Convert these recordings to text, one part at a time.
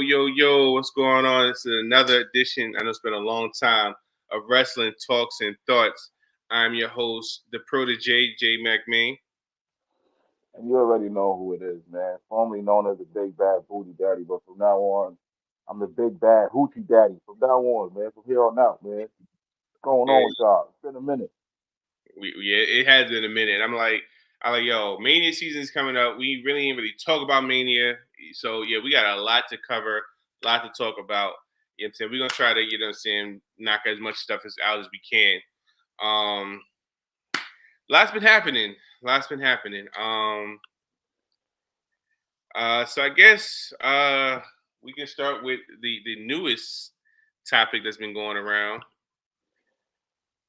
Yo, what's going on? This is another edition. I know it's been a long time of Wrestling Talks and Thoughts. I'm your host, the protege, Jay McMahon. And you already know who it is, man. Formerly known as the Big Bad Booty Daddy, but from now on, I'm the Big Bad Hoochie Daddy. From now on, man. From here on out, man. What's going Yeah, on with y'all? It's been a minute. it has been a minute. I'm like, yo, Mania season's coming up. We really ain't really talk about Mania. So, yeah, we got a lot to cover, a lot to talk about. You know what I'm saying? We're going to try to, knock as much stuff out as we can. Um, Lots been happening. Lots been happening. So I guess we can start with the newest topic that's been going around.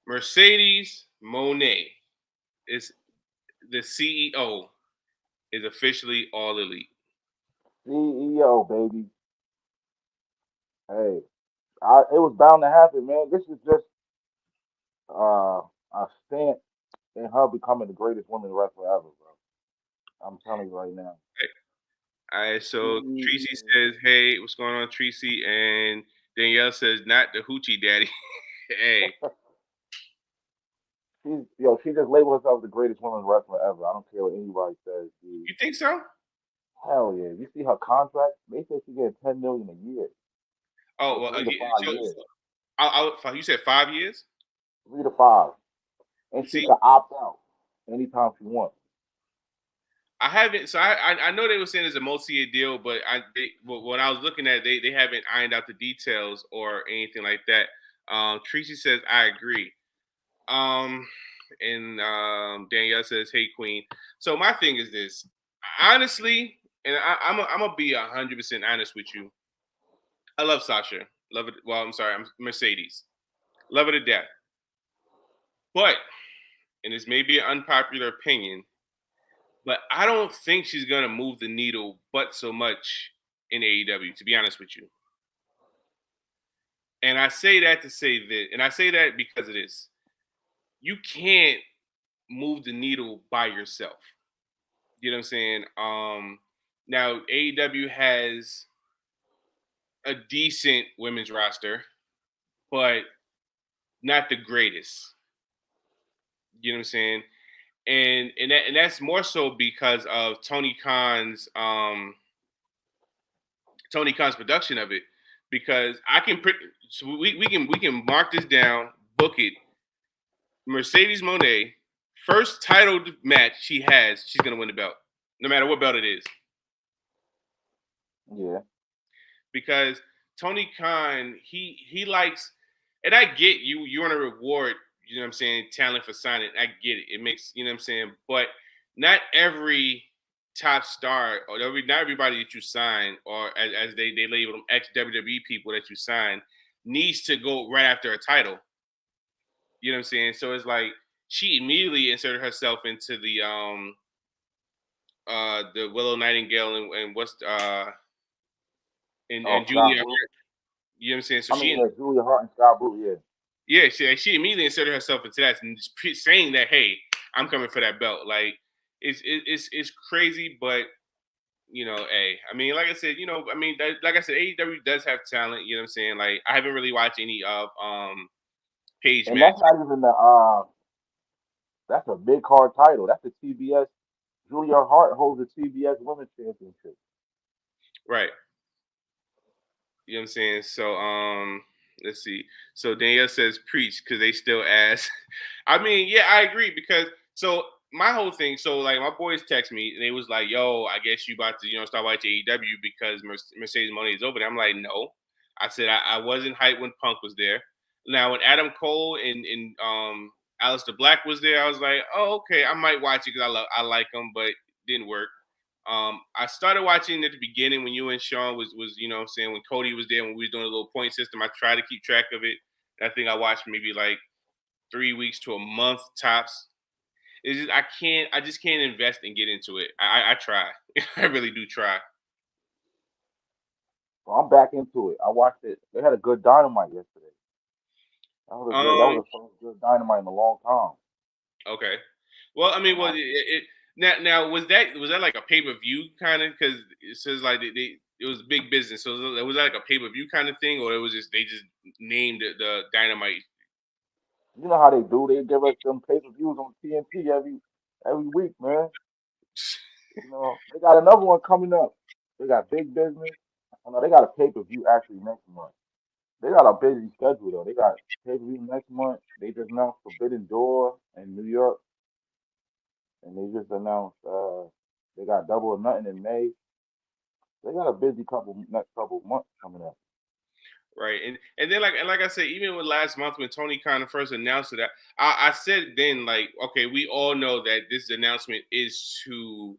Mercedes Monet is the CEO is officially all elite. CEO, baby. Hey, it was bound to happen, man. This is just a stamp in her becoming the greatest woman wrestler ever, bro. I'm telling you right now. All right, so Tracy CEO. says, "Hey, what's going on, Tracy?" And Danielle says, "Not the hoochie daddy." Hey, She just labeled herself the greatest woman wrestler ever. I don't care what anybody says, dude. you think so? Hell yeah. You see her contract? They say she getting 10 million a year Oh for well, three to five so years. you said 5 years. 3 to 5. And she See, can opt out anytime she wants. I haven't. So I know they were saying it's a multi-year deal, but when I was looking at it, they haven't ironed out the details or anything like that. Tracy says I agree. Um, and Danielle says, "Hey, Queen." So my thing is this, honestly, and I'm gonna be 100% honest with you. I love Sasha. Love it. Well, I'm sorry, I'm Mercedes. Love her to death. But, and this may be an unpopular opinion, but I don't think she's gonna move the needle but so much in AEW, to be honest with you. And I say that to say that, and I say that because of this. You can't move the needle by yourself. You know what I'm saying? Now AEW has a decent women's roster, but not the greatest. You know what I'm saying? And that's more so because of Tony Khan's production of it, because so we can mark this down, book it. Mercedes Monet, first title match she has, she's gonna win the belt, no matter what belt it is, Yeah. because Tony Khan he likes, and I get you want to reward, you know what I'm saying, talent for signing. I get it. It makes, you know what I'm saying, but not every top star or not everybody that you sign, or as they label them, ex WWE people that you sign, needs to go right after a title. You know what I'm saying? So it's like she immediately inserted herself into the Willow Nightingale and what's Oh, and Scott Julia Blue. Hart. You know what I'm saying? So I mean, yeah, Julia Hart and Scott Blue, yeah. yeah, she immediately inserted herself into that and saying that, hey, I'm coming for that belt. Like it's crazy, but hey, I mean, like I said, like I said, AEW does have talent. You know what I'm saying? Like I haven't really watched any of Page And match. that's not even that's a big card title. That's the TBS. Julia Hart holds the TBS Women's Championship. Right. You know what I'm saying? So let's see. So Danielle says preach because they still ask. I mean, yeah, I agree because so my whole thing, so like my boys text me and they was like, yo, I guess you about to, start watching AEW because Mercedes Moné is over there. I'm like, no. I said I wasn't hyped when Punk was there. Now when Adam Cole and Aleister Black was there, I was like, oh, okay, I might watch it because I like him, but didn't work. I started watching at the beginning when you and Sean was what I'm saying, when Cody was there, when we was doing a little point system. I tried to keep track of it. I think I watched maybe like 3 weeks to a month tops. It's just I just can't invest and get into it. I try. I really do try. So I'm back into it. I watched it. They had a good dynamite yesterday. That was a good. That Um, was the first good dynamite in a long time. okay. Well, I mean, Uh, now was that like a pay per view kind of, because it says like they it was big business. So it was like a pay-per-view kind of thing, or it was just they just named the Dynamite. You know how they do? They give us them pay per views on TNT every week, man. You know, they got another one coming up. They got Big Business. Oh, no, they got a pay per view actually next month. They got a busy schedule though. They got pay per view next month. They just announced Forbidden Door in New York, and they just announced they got Double or Nothing in May. They got a busy next couple months coming up. Right, and then like I said, even with last month when Tony Khan first announced it, I said then like, okay, we all know that this announcement is to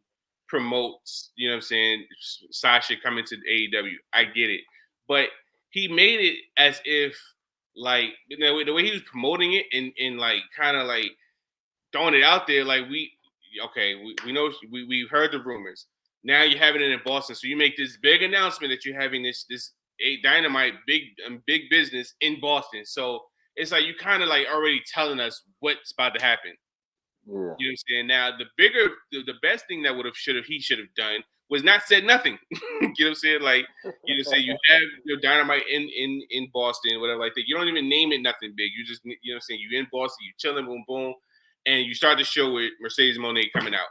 promote, you know what I'm saying, Sasha coming to AEW. I get it, but he made it as if like the way he was promoting it and like kind of like throwing it out there, like we know we heard the rumors. Now you're having it in Boston, so you make this big announcement that you're having this a Dynamite big business in Boston. So it's like you kind of like already telling us what's about to happen. Yeah. You know what I'm saying? Now the best thing that he should have done was not said nothing. You know what I'm saying? Like you know, say you have your Dynamite in Boston, whatever like that. You don't even name it nothing big. You just you know what I'm saying? You in Boston, you chilling, boom boom, and you start the show with Mercedes Moné coming out.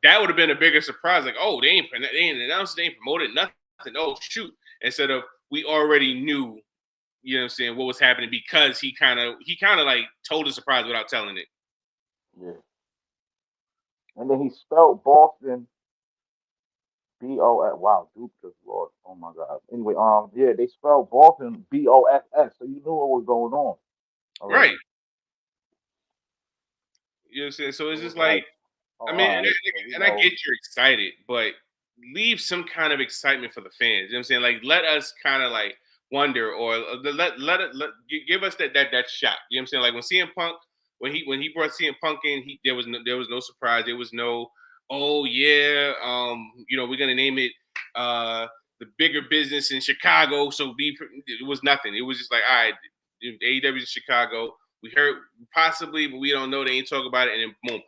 That would have been a bigger surprise. Like, oh, they ain't announced, they ain't promoted nothing. Oh shoot! Instead of we already knew, you know what I'm saying, what was happening because he kind of like told the surprise without telling it. Yeah. And then he spelled Boston BOS. Wow, Duke just lost. Oh my God. Anyway, yeah, they spelled Boston BOSS, so you knew what was going on already. Right. You know what I'm saying? So It it's was just like, like, oh, I mean, all right. So we and I know. get you're excited, but leave some kind of excitement for the fans. You know what I'm saying? Like, let us kind of like wonder or give us that shot. You know what I'm saying? Like when CM Punk, when he brought CM Punk in, there was no surprise. There was no, oh yeah, you know, we're gonna name it the bigger business in Chicago. So it was nothing. It was just like, all right, AEW in Chicago. We heard possibly, but we don't know. They ain't talk about it, and then boom,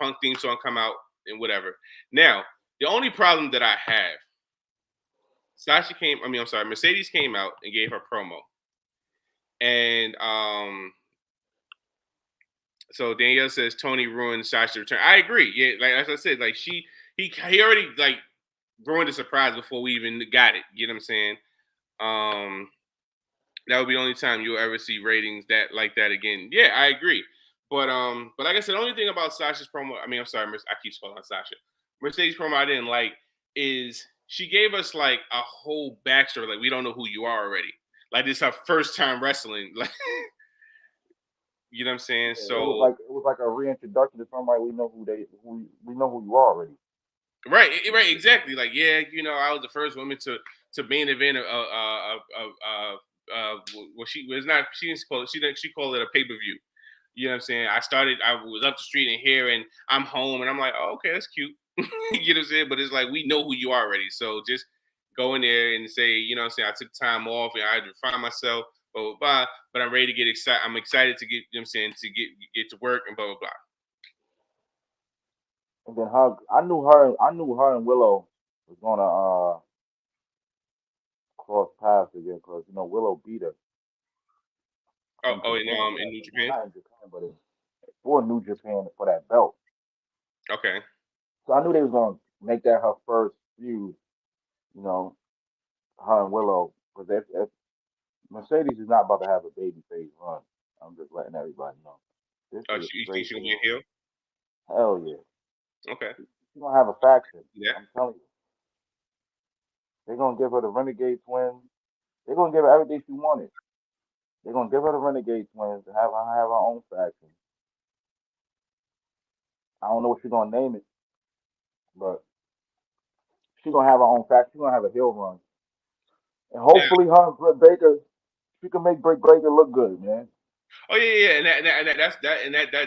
Punk theme song come out and whatever. Now, the only problem that I have, Mercedes came out and gave her promo, and so Danielle says Tony ruined Sasha's return. I agree. Yeah, like as I said, like he already like ruined the surprise before we even got it. You know what I'm saying? Um, that would be the only time you'll ever see ratings that like that again. Yeah, I agree. But like I said, the only thing about Sasha's promo, I keep calling her Sasha. Mercedes promo I didn't like is she gave us like a whole backstory, like we don't know who you are already. Like this is her first time wrestling. Like you know what I'm saying? Yeah, So it was like a reintroduction to somebody we know who you are already. right, exactly. Like yeah, you know, I was the first woman to main event well she was not she didn't call it she called it a pay-per-view. You know what I'm saying? I was up the street in here and I'm home and I'm like, oh, okay, that's cute. You know what I'm saying? But it's like, we know who you are already. So just go in there and say, you know what I'm saying? I took time off and I had to find myself, blah, blah, blah. But I'm ready to get excited. I'm excited to get, you know what I'm saying, to get to work and blah, blah, blah. And then I knew her and Willow was gonna cross paths again because you know Willow beat her in Japan for In that. New Well, Japan? not in Japan, but for New Japan for that belt. Okay. So I knew they was gonna make that her first feud. You know, her and Willow, because if Mercedes is not about to have a baby face run. I'm just letting everybody know. This is a You think straight she'll be a heel. heel? Hell yeah. Okay. She's gonna have a faction. Yeah. I'm telling you. They're gonna give her the Renegade Twins. They're gonna give her everything she wanted. They're gonna give her the Renegade Twins and have her own faction. I don't know what she's gonna name it, but she's gonna have her own faction. She's gonna have a heel run, and Now, hopefully, her and Britt Baker, she can make Britt Baker look good, man. oh yeah,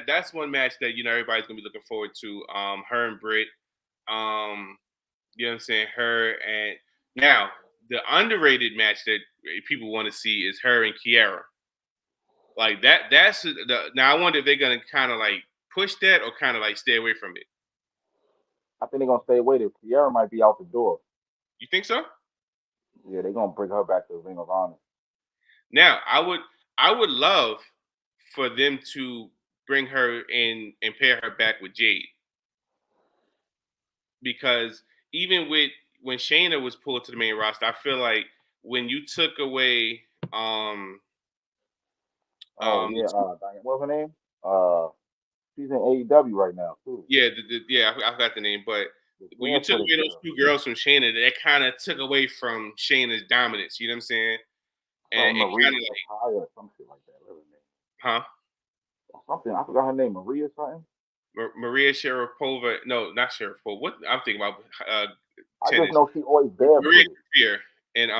that's one match that you know everybody's gonna be looking forward to. Her and Britt. Um, You know what I'm saying? Her and now the underrated match that people want to see is her and Kiera. Like that. That's the now. I wonder if they're gonna kind of like push that or kind of like stay away from it. I think they're gonna stay away. Kiera might be out the door. You think so? Yeah, they're gonna bring her back to the Ring of Honor. Now, I would love for them to bring her in and pair her back with Jade, because even with when Shayna was pulled to the main roster, I feel like when you took away Oh um yeah, Diane, what's her name? She's in AEW right now too. yeah, yeah, I forgot the name, but The when you took barefooted away those girl. two girls from Shayna, that kind of took away from Shayna's dominance. You know what I'm saying? And Something it Maria kind of like, Tapia or some shit like that. What's her name? huh? Something I forgot her name. Maria something. Maria Sharapova. No, not Sharapova. What I'm thinking about I just tennis. know she always Maria barefooted. Shafir and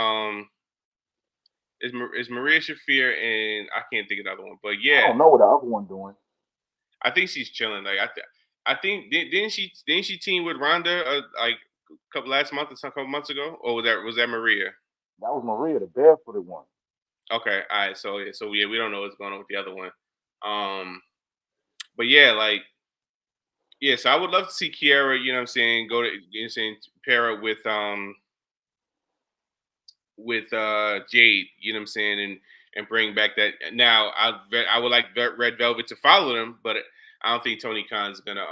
is Maria Shafir and I can't think of the other one, but I yeah, don't know what the other one doing. I think she's chilling. Like I think didn't she team with Ronda like a couple months ago, or was that Maria? That was Maria, the barefooted one. Okay, all right. So we don't know what's going on with the other one. Um, but yeah, like yeah. So I would love to see Kiera. You know what I'm saying? Go to you know what I'm saying pair up with Jade. You know what I'm saying? And bring back that. Now I would like Red Velvet to follow them, but I don't think Tony Khan's gonna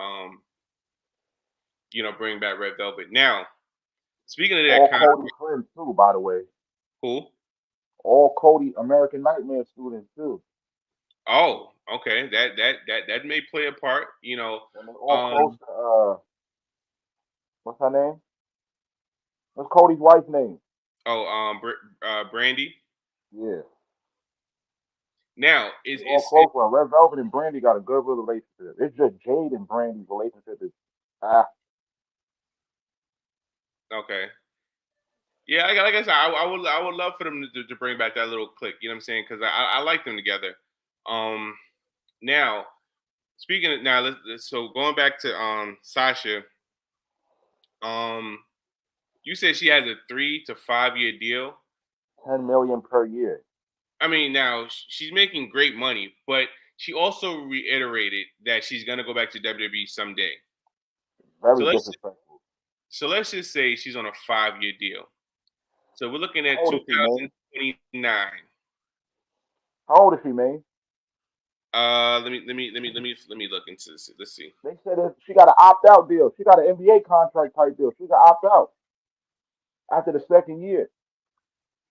bring back Red Velvet. Now speaking of that All Khan, Cody friends too, by the way. who? All Cody American Nightmare students too. Oh, okay. That may play a part. You know, And they all close um, to what's her name? What's Cody's wife's name? oh, Brandy. Yeah. Now They is all is close. Well, Red Velvet and Brandy got a good relationship. It's just Jade and Brandy's relationship is ah. okay. Yeah, like I said, I would love for them to bring back that little click. You know what I'm saying? Because I like them together. Um, now speaking of now, so going back to Sasha, um, you said she has a 3 to 5 year deal. 10 million per year. I mean, now she's making great money, but she also reiterated that she's gonna go back to WWE someday. So Very let's disrespectful. so let's just say she's on a 5 year deal. So we're looking How at old is she, man? 2029. How old is she, man? Let me look into this. Let's see. They said that she got an opt out deal. She got an NBA contract type deal. She got opt out after the second year.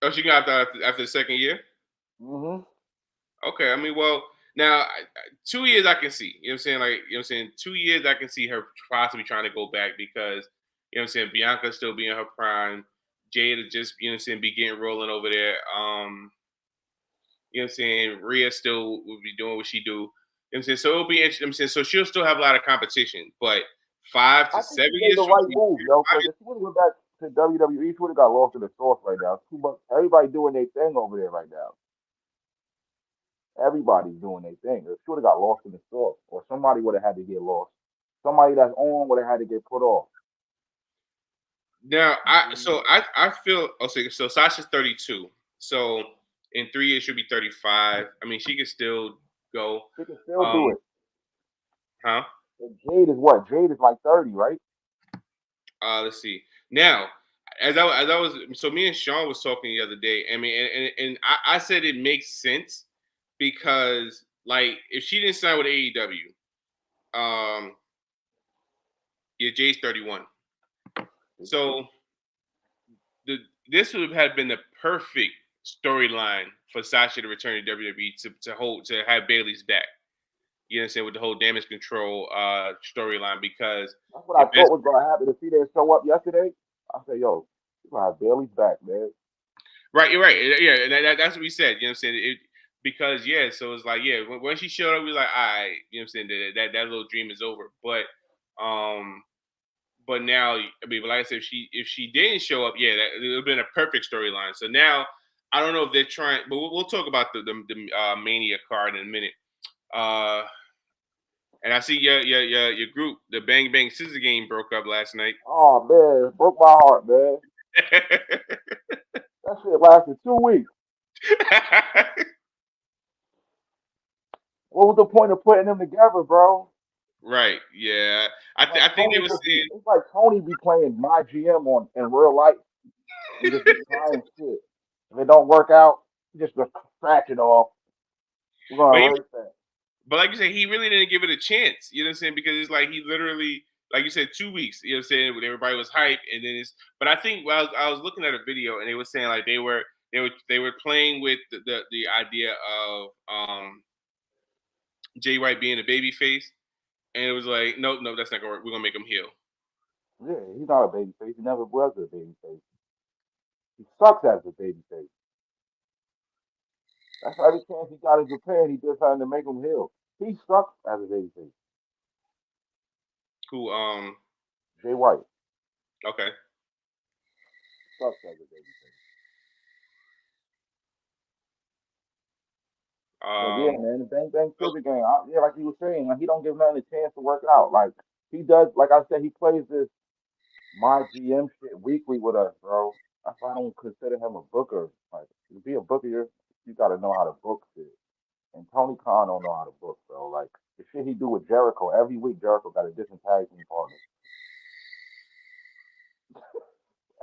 Oh, she got that after the second year. Hmm. Okay, I mean, well, now 2 years I can see. You know what I'm saying? Like, you know what I'm saying? 2 years I can see her possibly trying to go back because, you know what I'm saying, Bianca still be in her prime. Jada just, you know what I'm saying, be getting rolling over there. You know what I'm saying? Rhea still will be doing what she do. You know what I'm saying? So it'll be interesting. I'm saying so she'll still have a lot of competition, but five I to think seven she made years the from right move, yo. Because if she would have went back to WWE, she would have got lost in the sauce right now. Too much. Everybody doing their thing over there right now. Everybody's doing their thing. If she would have got lost in the sauce, or somebody would have had to get lost. Somebody that's on would have had to get put off. now, You feel me? I feel okay. So Sasha's 32. So in 3 years she'll be 35. I mean, she can still go. She can still Um, do it. huh? And Jade is what? Jade is like 30, right? Let's see. Now, as I was, so me and Sean was talking the other day. I mean, and I said it makes sense because like if she didn't sign with AEW, yeah, Jay's 31. So the this would have been the perfect storyline for Sasha to return to WWE to have Bailey's back. You know what I'm saying, with the whole damage control storyline because That's what I your thought best was gonna happen. To see them show up yesterday, I said, "Yo, you gonna have Bailey's back, man." right, you're right. Yeah, and that's what we said. You know what I'm saying? Because yeah, so it's like yeah, when she showed up, we were like, all right, you know what I'm saying? That little dream is over. Um, but now, I mean, like I said, if she didn't show up, yeah, that it would have been a perfect storyline. So now, I don't know if they're trying, but we'll talk about the Mania card in a minute. Uh, and I see your group, the Bang Bang Scissor Game, broke up last night. Oh man, it broke my heart, man. That shit lasted 2 weeks. What was the point of putting them together, bro? Right? Yeah, Like I think they Tony were just be, saying it's like Tony be playing my GM on in real life. He just be trying shit. If it don't work out, he just scratch it off. We're But gonna he, erase that. but like you said, he really didn't give it a chance. You know what I'm saying? Because it's like he literally, like you said, 2 weeks. You know what I'm saying? When everybody was hyped, and then it's. But I think I was looking at a video, and they were saying like they were playing with the idea of Jay White being a baby face, and it was like, nope, that's not gonna work. We're gonna make him heel. Yeah, he's not a baby face. He never was a baby face. He sucks as a baby face. That's every chance he got in Japan, he did something to make him heel. He sucks as a baby face. Who Jay White okay. sucks as a baby face. But yeah, man, the Bang Bang Trivia game. Yeah, like you were saying, like he don't give nothing a chance to work out. Like he does, like I said, he plays this my GM shit weekly with us, bro. That's why I don't consider him a booker. Like to be a booker, you gotta know how to book shit. And Tony Khan don't know how to book, bro. Like the shit he do with Jericho every week, Jericho got a different tag team partner.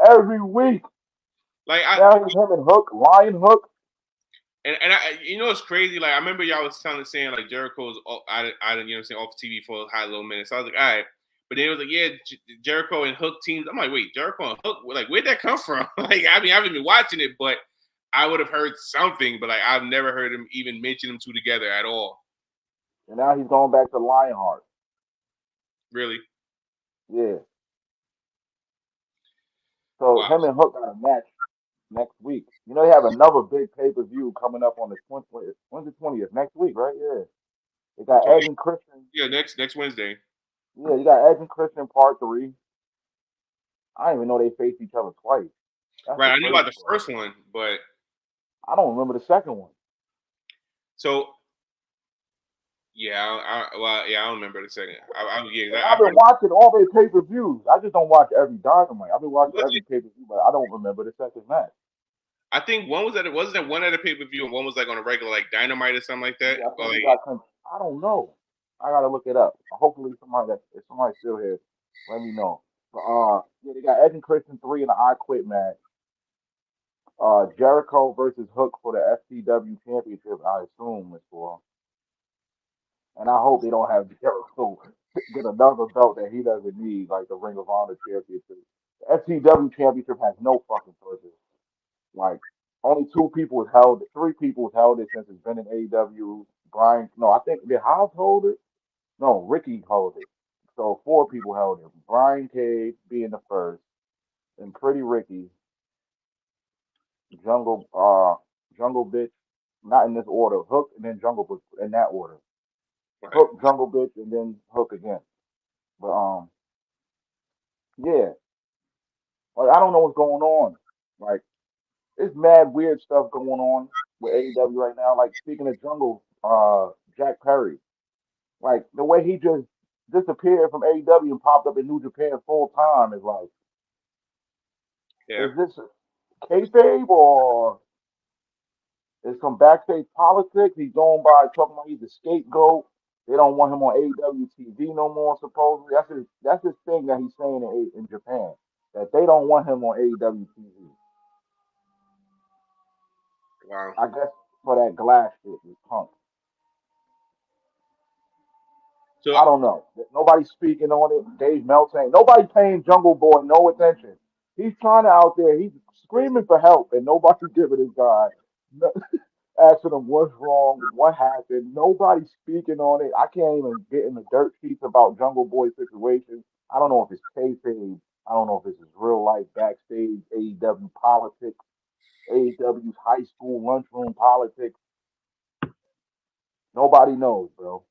Every week. Like Now he's him and Hook, Lion Hook. and you know it's crazy. Like I remember y'all was saying like Jericho's out of you know what I'm saying off TV for high low minutes. So I was like, all right. But then it was like, yeah, Jericho and Hook teams. I'm like, wait, Jericho and Hook? Like, where'd that come from? Like, I mean, I haven't been watching it, but I would have heard something. But like, I've never heard him even mention them two together at all. And now he's going back to Lionheart. Really? Yeah. So Wow. him and Hook got a match next week. You know they have another big pay-per-view coming up on the 20th. When's the 20th? Next week, right? Yeah. They got Edge and Christian. Yeah, next Wednesday. Yeah, you got Edge and Christian Part 3. I didn't even know they faced each other twice. That's Right. the I knew crazy about the part. first one, but I don't remember the second one. so yeah, I don't remember the second. And I've been watching all their pay-per-views. I just don't watch every Dynamite. I've been watching every pay-per-view, but I don't remember the second match. I think one was wasn't that one at a pay per view and one was like on a regular like Dynamite or something like that. Yeah, I think Like, they got. I don't know. I gotta look it up. Hopefully, if somebody's still here, let me know. But yeah, they got Edge and Christian 3 in the I Quit match. Jericho versus Hook for the FTW Championship. I assume it's for. And I hope they don't have Jericho get another belt that he doesn't need, like the Ring of Honor Championship. The FTW Championship has no fucking purpose. Like only three people have held it since it's been in AEW. Brian, no, I think did Hobbs hold it? No, Ricky held it. So four people held it. Brian Cage being the first, and Pretty Ricky, Jungle, Jungle Bitch, not in this order. Hook and then Jungle Bitch in that order. right. Hook, Jungle Bitch, and then Hook again. But yeah, like I don't know what's going on. Like it's mad weird stuff going on with AEW right now. Like speaking of Jungle, Jack Perry, like the way he just disappeared from AEW and popped up in New Japan full time is like, Yeah. is this kayfabe or is some backstage politics? He's going by talking about he's a scapegoat. They don't want him on AEW TV no more. Supposedly, that's his thing that he's saying in Japan that they don't want him on AEW TV. Wow. I guess for that glass shit with Punk. So I don't know. Nobody's speaking on it. Dave Meltzer saying nobody paying Jungle Boy no attention. He's trying to out there. He's screaming for help, and nobody giving his guy asking him what's wrong, what happened. Nobody speaking on it. I can't even get in the dirt sheets about Jungle Boy situation. I don't know if it's kayfabe. I don't know if it's his real life backstage AEW politics, AEW's high school lunchroom politics. Nobody knows, bro.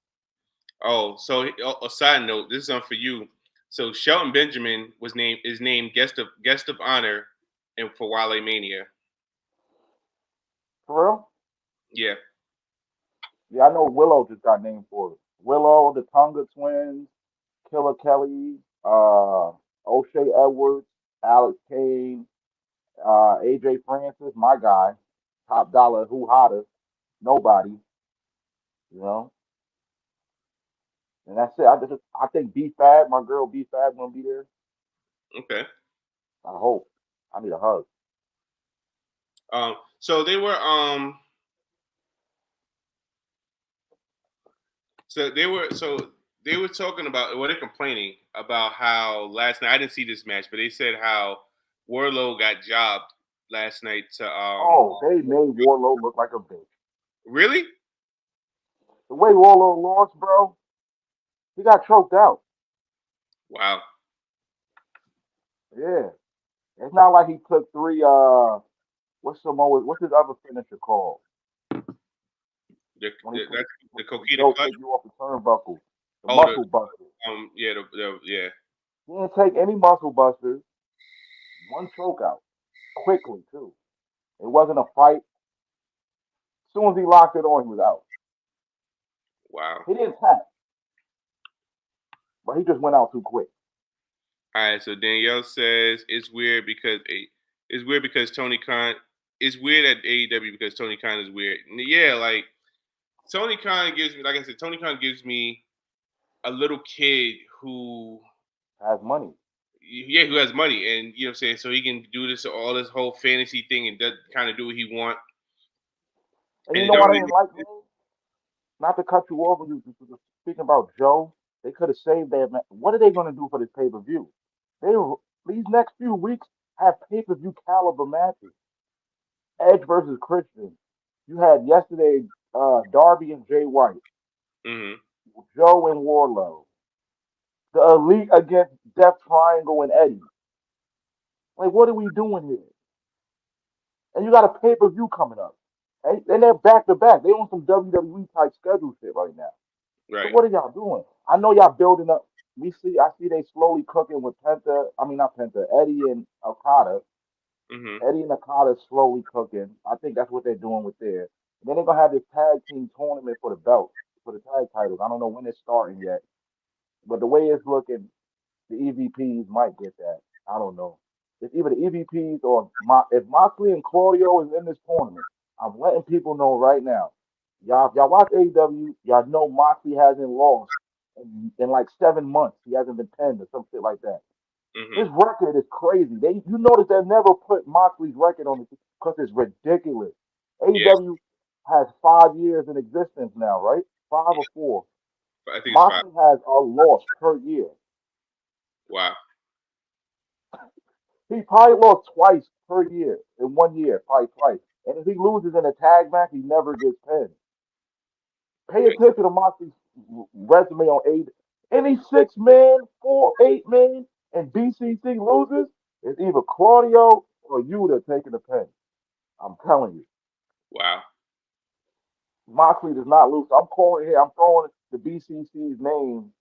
so a side note, this is for you. So Shelton Benjamin is named guest of honor for Wale Mania. For real? Yeah. Yeah, I know Willow just got named for it. Willow, the Tonga twins, Killer Kelly, O'Shea Edwards, Alex Kane, AJ Francis, my guy, Top Dollar, who hotter? Nobody, you know. And that's it. I think B Fab, my girl B Fab, gonna be there. Okay. I hope. I need a hug. So they were so they were talking about, well, they're complaining about how last night, I didn't see this match, but they said how Warlow got jobbed last night to Oh, they made Warlow look like a bitch. really? The way Warlow lost, bro, he got choked out. Wow. Yeah. It's not like he took three what's his other finisher called? When he put That's the the Coquina goat clutch. take you off the turnbuckle. The Oh, muscle buster. yeah, yeah. He didn't take any muscle busters. One choke out. Quickly too. It wasn't a fight. As soon as he locked it on, he was out. Wow. He didn't tap, but he just went out too quick. All right, so Danielle says it's weird because Tony Khan. It's weird at AEW because Tony Khan is weird. Yeah, like Tony Khan gives me, like I said, Tony Khan gives me a little kid who, Has money. yeah, who has money, and you know what I'm saying, so he can do this all this whole fantasy thing and does kind of do what he want, And and you it know don't what I really. didn't like, man? Not to cut you off when you were speaking about Joe, they could have saved that. What are they going to do for this pay per view? They these next few weeks have pay per view caliber matches. Edge versus Christian. You had yesterday Darby and Jay White, Hmm. Joe and Warlow, the Elite against Death Triangle and Eddie. Like, what are we doing here? And you got a pay per view coming up, and they're back to back. They on some WWE type schedule shit right now. So Right. what are y'all doing? I know y'all building up. I see they slowly cooking with Penta. I mean not Penta. Eddie and Okada. Hmm. Eddie and Okada slowly cooking. I think that's what they're doing with there. And then they're gonna have this tag team tournament for the belt, for the tag titles. I don't know when it's starting yet, but the way it's looking, the EVPs might get that. I don't know. It's either the EVPs or if Moxley and Claudio is in this tournament. I'm letting people know right now. Y'all watch AEW. Y'all know Moxley hasn't lost in like 7 months. He hasn't been pinned or some shit like that. Hmm. His record is crazy. You notice they never put Moxley's record on it because it's ridiculous. Yeah, AEW has 5 years in existence now, right? 5 or 4. I think it's 5. Moxley has a loss per year. Wow. He probably lost twice per year in 1 year, probably twice. And if he loses in a tag match, he never gets pinned. Pay Okay. attention to Moxley's resume on eight. Any 6 man, 8 man, and BCC loses, it's either Claudio or you that taking the pin. I'm telling you, Wow. Moxley does not lose. I'm calling here. I'm throwing the BCC's name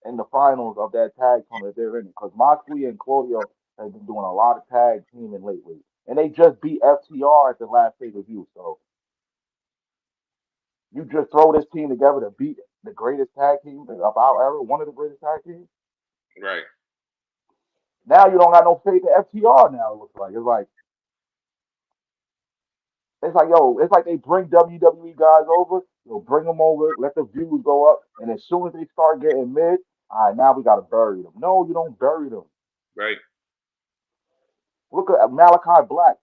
in the finals of that tag tournament they're in because Moxley and Claudio have been doing a lot of tag teaming lately, and they just beat FTR at the last pay per view. So you just throw this team together to beat the greatest tag team of our era, one of the greatest tag teams. Right. Now you don't got no faith in FTR. Now it looks like it's like they bring WWE guys over, they'll bring them over, let the views go up, and as soon as they start getting mid, all right, now we gotta bury them. No, you don't bury them. Right. Look at Malachi Black.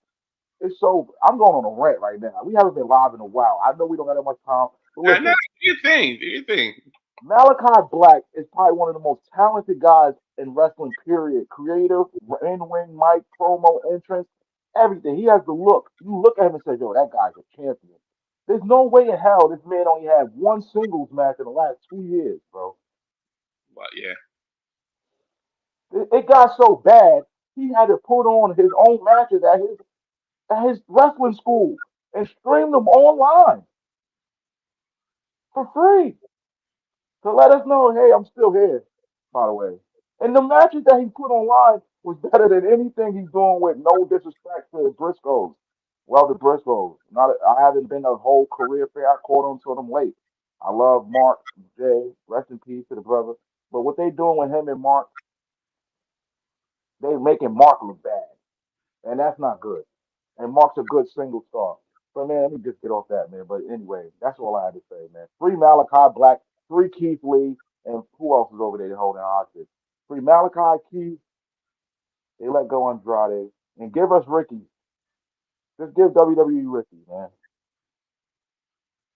It's so I'm going on a rant right now. We haven't been live in a while. I know we don't have that much time, but I know. listen, Do your thing. Do your thing. Malachi Black is probably one of the most talented guys in wrestling. Period. Creative, in-ring, mic, promo, entrance, everything. He has the look. You look at him and say, "Yo, that guy's a champion." There's no way in hell this man only had one singles match in the last 2 years, bro. Well, yeah. It got so bad he had to put on his own matches at his wrestling school and stream them online for free to let us know, hey, I'm still here, by the way. And the matches that he put online was better than anything he's doing with no disrespect to the Briscoes. Well, the Briscoes. I haven't been a whole career fair. I caught on to them late. I love Mark J. Rest in peace to the brother. But what they doing with him and Mark, they making Mark look bad. And that's not good. And Mark's a good single star. But man, let me just get off that, man. But anyway, that's all I had to say, man. Free Malachi Black, free Keith Lee, and who else is over there holding hostage? Free Malachi Keith, they let go Andrade, and give us Ricky. Just give WWE Ricky, man,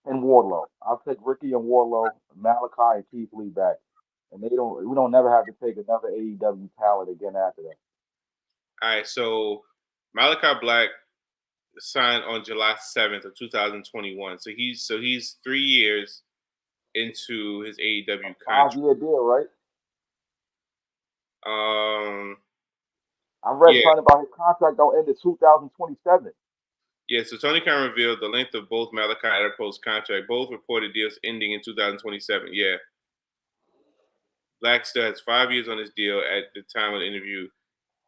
and Wardlow. I'll take Ricky and Wardlow, Malachi and Keith Lee back, and we don't never have to take another AEW talent again after that. All right, so Malachi Black signed on July 7th of 2021. So he's 3 years into his AEW contract. 5-year deal, right? I read Yeah. something about his contract don't end in 2027. Yeah, so Tony Khan revealed the length of both Malachi and Adipose contract. Both reported deals ending in 2027. Yeah. Black still has 5 years on his deal at the time of the interview,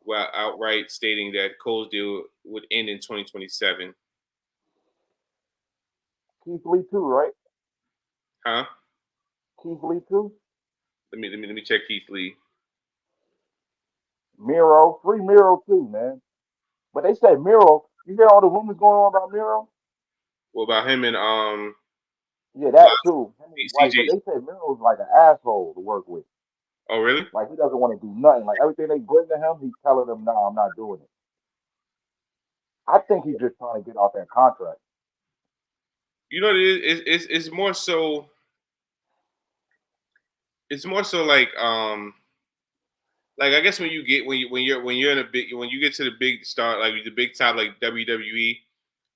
while outright stating that Cole's deal would end in 2027. Keith Lee too, right? Huh? Keith Lee too. Let me check Keith Lee. Miro, free Miro too, man. But they say Miro. You hear all the rumors going on about Miro? What about him and Yeah, that too. Him and his wife, but CJ? they say Miro's like an asshole to work with. Oh, really? Like he doesn't want to do nothing. Like everything they bring to him, he's telling them, "No, I'm not doing it." I think he's just trying to get off that contract. You know, it's more so. It's more so like I guess when you're in a big when you get to the big star like the big top like WWE,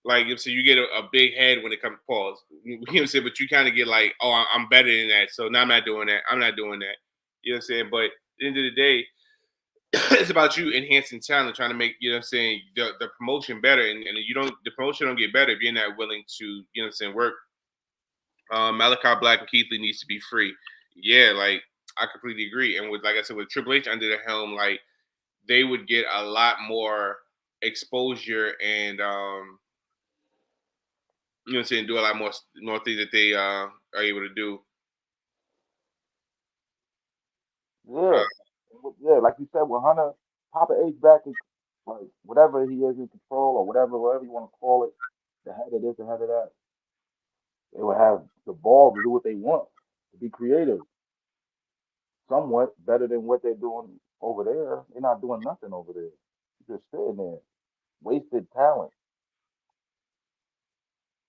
like so you get a big head when it comes to pause. You know what I'm saying? But you kind of get like, oh, I'm better than that, so now I'm not doing that. I'm not doing that. You know what I'm saying? But at the end of the day, it's about you enhancing talent, trying to make you know what I'm saying the promotion better, and the promotion don't get better if you're not willing to you know what I'm saying work. Malachi Black and Keith Lee needs to be free. Yeah, like I completely agree. And with like I said, with Triple H under the helm, like they would get a lot more exposure and you know what I'm saying, do a lot more things that they are able to do. Yeah, yeah. Like you said, with Hunter, Papa H back is like whatever he is in control or whatever you want to call it, the head of this, the head of that. They will have the ball to do what they want, to be creative, somewhat better than what they're doing over there. They're not doing nothing over there. They're just sitting there, wasted talent.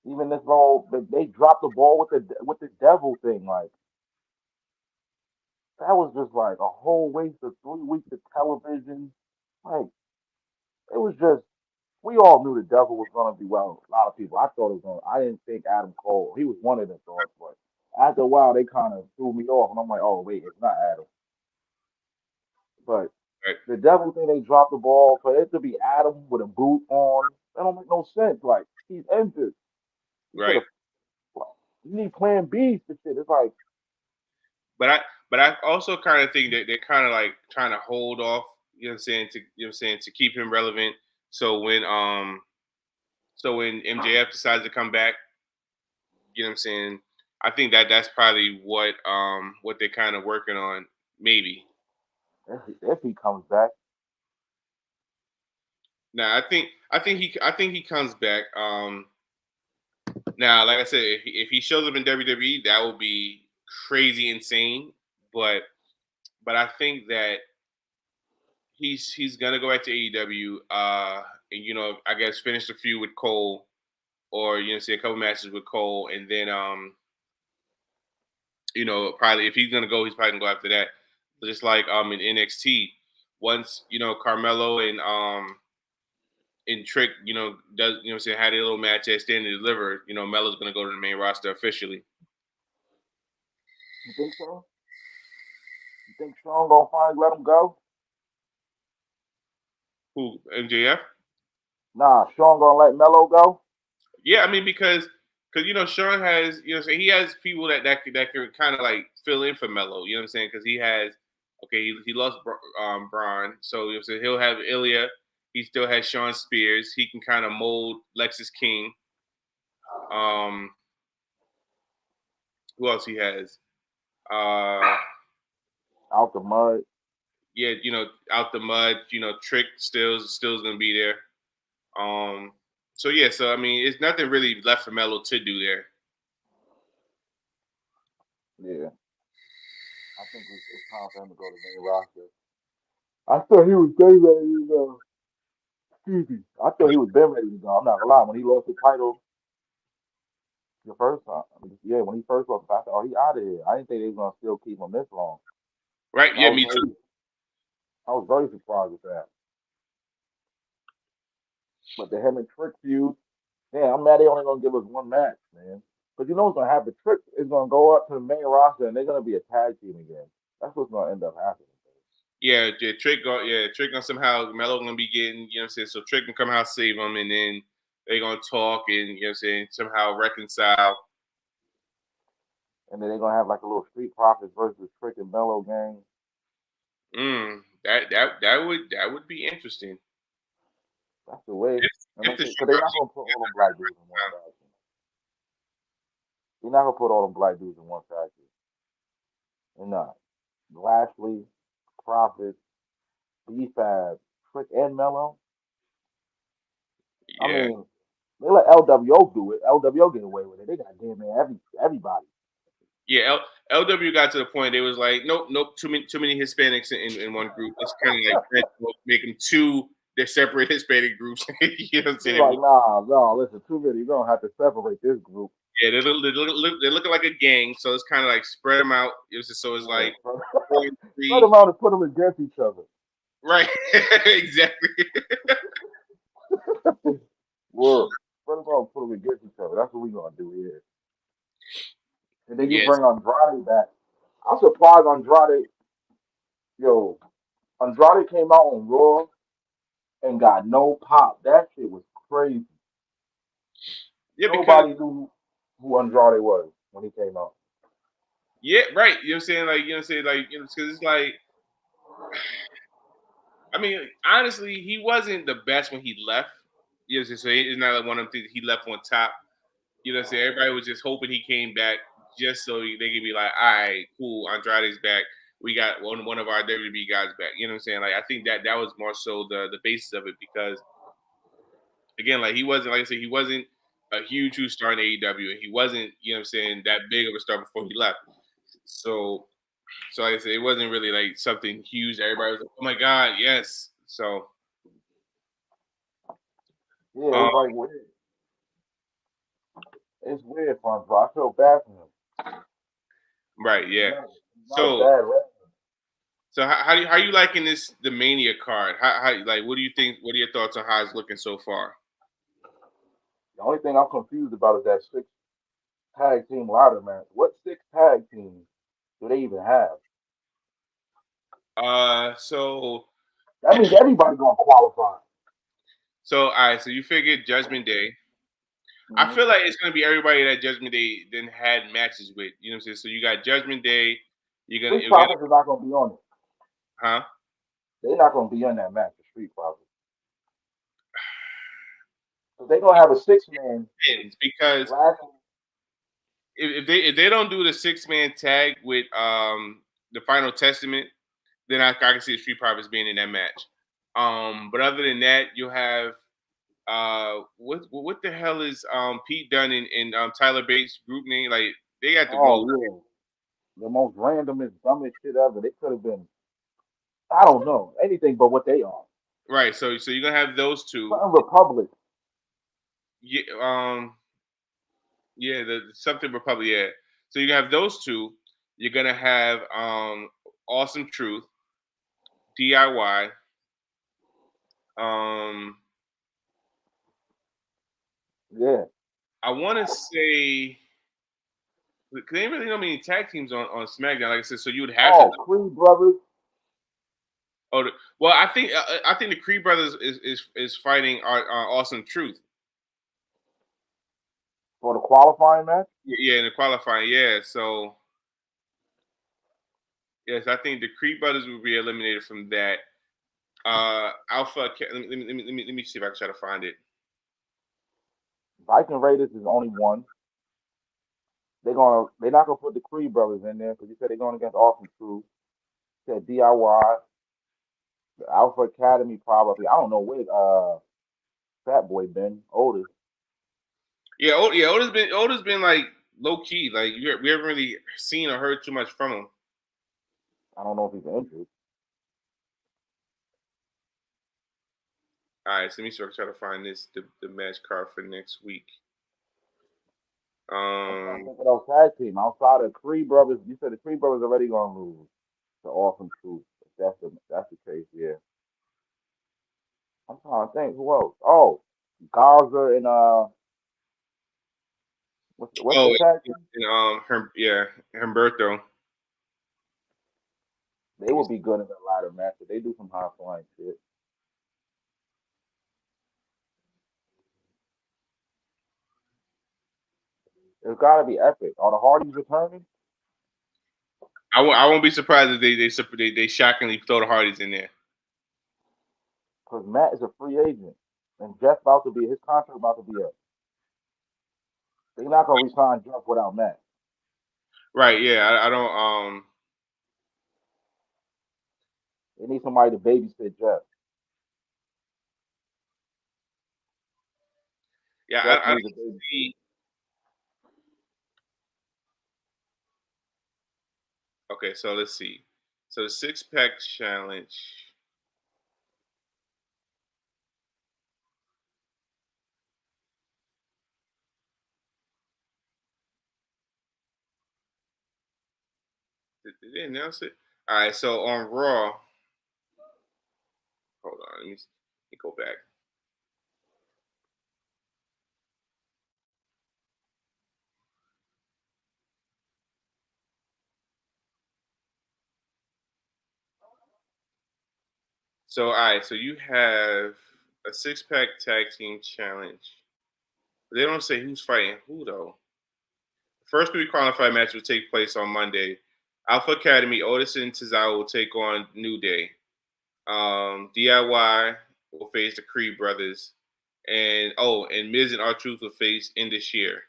Even this whole they dropped the ball with the devil thing. Like that was just like a whole waste of 3 weeks of television. Like it was just we all knew the devil was gonna be well. A lot of people. I thought it was gonna. I didn't think Adam Cole. He was one of the thoughts, but after a while they kind of threw me off, and I'm like, oh wait, it's not Adam. But Right. the devil thing, they dropped the ball for it to be Adam with a boot on. That don't make no sense. Like he's injured. You could Right. have. You need Plan B for shit. It's like But I also kind of think that they're kind of like trying to hold off, you know what I'm saying, to you know what I'm saying, to keep him relevant. So when MJF decides to come back, you know what I'm saying, I think that that's probably what they're kind of working on, maybe. if he comes back, Now I think he comes back. Now, like I said, if he shows up in WWE, that would be crazy insane. But I think that he's gonna go back to AEW. And you know, I guess finish the feud with Cole, or you know, say a couple matches with Cole, and then you know, probably if he's gonna go, he's probably gonna go after that. Just like in NXT, once you know Carmelo and Trick, you know, does you know what I'm saying, had a little match at Stand and Deliver, you know, Melo's gonna go to the main roster officially. you think so? You think Sean gonna finally let him go? Who MJF? Nah, Sean gonna let Melo go. Yeah, I mean because you know Sean has you know what I'm saying, he has people that can kind of like fill in for Melo. You know what I'm saying? Because he has he lost Braun, so you know what I'm saying, he'll have Ilya. He still has Sean Spears. He can kind of mold Lexus King. Um, who else he has? Uh, Out the mud. yeah, you know, out the mud. You know, Trick still's gonna be there. Um, so yeah, so I mean, it's nothing really left for Melo to do there. Yeah, I think it's time for him to go to the main roster. I thought he was getting ready to I thought he was been ready to go. I'm not gonna lie. When he lost the title the first time, yeah, when he first lost, I thought, oh, he out of here. I didn't think they was gonna still keep him this long. Right? And Yeah, me too. I was very surprised with that. But the him and Trick feud, yeah, I'm mad they only gonna give us one match, man. Because you know what's gonna happen? Trick is gonna go up to the main roster and they're gonna be a tag team again. That's what's gonna end up happening. Yeah, Trick gonna somehow Melo gonna be getting, you know what I'm saying? So Trick can come out save him, and then they're gonna talk and, you know what I'm saying, somehow reconcile. And then they're gonna have like a little Street Profits versus Trick and Mellow gang. That would be interesting. That's the way. And If that's the it. Street Because they're not Profits gonna put all them black dudes in one faction. You're not gonna put all them black dudes in one faction. They're not. Lashley, Profit, B-Fab, Trick and Mellow. I yeah. mean, they let LWO do it. LWO get away with it. They got damn near everybody. Yeah, LW got to the point they was like, nope, too many Hispanics in one group. Let's kind of like make them two. They're separate Hispanic groups. You know what I'm They're saying? like, nah, no, listen, too many. You're gonna have to separate this group. Yeah, they're looking like a gang, so it's kind of like spread them out. So it's Yeah. like 4 and Spread them 3, out and put them against each other. right? Exactly. Word. Spread them out and put them against each other. That's what we gonna do here. And then you Yes. bring Andrade back. I'm surprised Andrade, yo, Andrade came out on Raw and got no pop. That shit was crazy. Yeah, because Nobody knew who Andrade was when he came out. yeah, right. You know what I'm saying? Like, you know what I'm saying? Like, you know, because it's like, I mean, honestly, he wasn't the best when he left. You know what I'm saying? So it's not like one of them things he left on top. You know what I'm saying? Everybody was just hoping he came back just so they could be like, all right, cool, Andrade's back. We got one of our WWE guys back. You know what I'm saying? Like, I think that was more so the basis of it because again, like he wasn't, like I said, he wasn't a huge star in AEW, and he wasn't, you know what I'm saying, that big of a star before he left. So like I said, it wasn't really like something huge. Everybody was like, oh my God, yes. So Yeah, um, it's like weird. It's weird for Andrade. I feel bad for him. right, He's yeah. not a So bad wrestler. so how you liking the Mania card? How like what do you think? What are your thoughts on how it's looking so far? The only thing I'm confused about is that six tag team ladder match. What six tag teams do they even have? So That means everybody gonna qualify. all right, so you figured Judgment Day. I Mm-hmm. feel like it's gonna be everybody that Judgment Day then had matches with. You know what I'm saying? So you got Judgment Day. Street You're gonna Profits are not gonna be on it. huh? They're not gonna be in that match. The Street Profits. So they're gonna have a six man. Because Last. if they don't do the 6-man tag with the Final Testament, then I can see the Street Profits being in that match. But other than that, you'll have what the hell is Pete Dunne and Tyler Bates group name? Like they got the Oh most yeah, the most randomest, dumbest shit ever. They could have been. I don't know anything but what they are. right. So you're gonna have those two. Something Republic. Yeah, yeah, the something Republic. Yeah. So you have those two. You're gonna have Awesome Truth, DIY. Um, Yeah. I want to say because they ain't really know many tag teams on SmackDown. Like I said, so you would have to. Oh, Creed brothers Oh, well, I think the Creed brothers is fighting Awesome Truth. for the qualifying match. Yeah, in the qualifying. Yeah, so yes, I think the Creed brothers will be eliminated from that. Alpha. Let me see if I can try to find it. Viking Raiders is only one. They're not gonna put the Creed brothers in there because you said they're going against Awesome Crew. Said DIY, the Alpha Academy probably. I don't know where Fat Boy been. Otis. Yeah, Otis been like low key. Like we haven't really seen or heard too much from him. I don't know if he's injured. All right, so let me try to find the match card for next week. I'm trying to think of those tag team outside of Creed brothers. You said the Creed brothers already gonna lose. The Awesome Truth. If that's the case, yeah. I'm trying to think who else. Oh, Garza and what's Oh, the tag team? Humberto. They would be good in a ladder match. But they do some high flying shit. It's gotta be epic. Are the Hardys returning? I won't be surprised if they shockingly throw the Hardys in there. Because Matt is a free agent, and Jeff about to be his contract about to be up. They're not gonna resign Jeff without Matt. Right? Yeah, I don't. They need somebody to babysit Jeff. Yeah, Jeff I needs a don't baby. see. Okay, so let's see. So the 6-pack challenge. Did they announce it? All right, so on Raw. Hold on, let me go back. So all right, so you have a 6-pack tag team challenge. They don't say who's fighting who though. First 3 qualified matches will take place on Monday. Alpha Academy, Otis and Tozawa will take on New Day. DIY will face the Creed brothers, and Miz and R-Truth will face Indus Sher.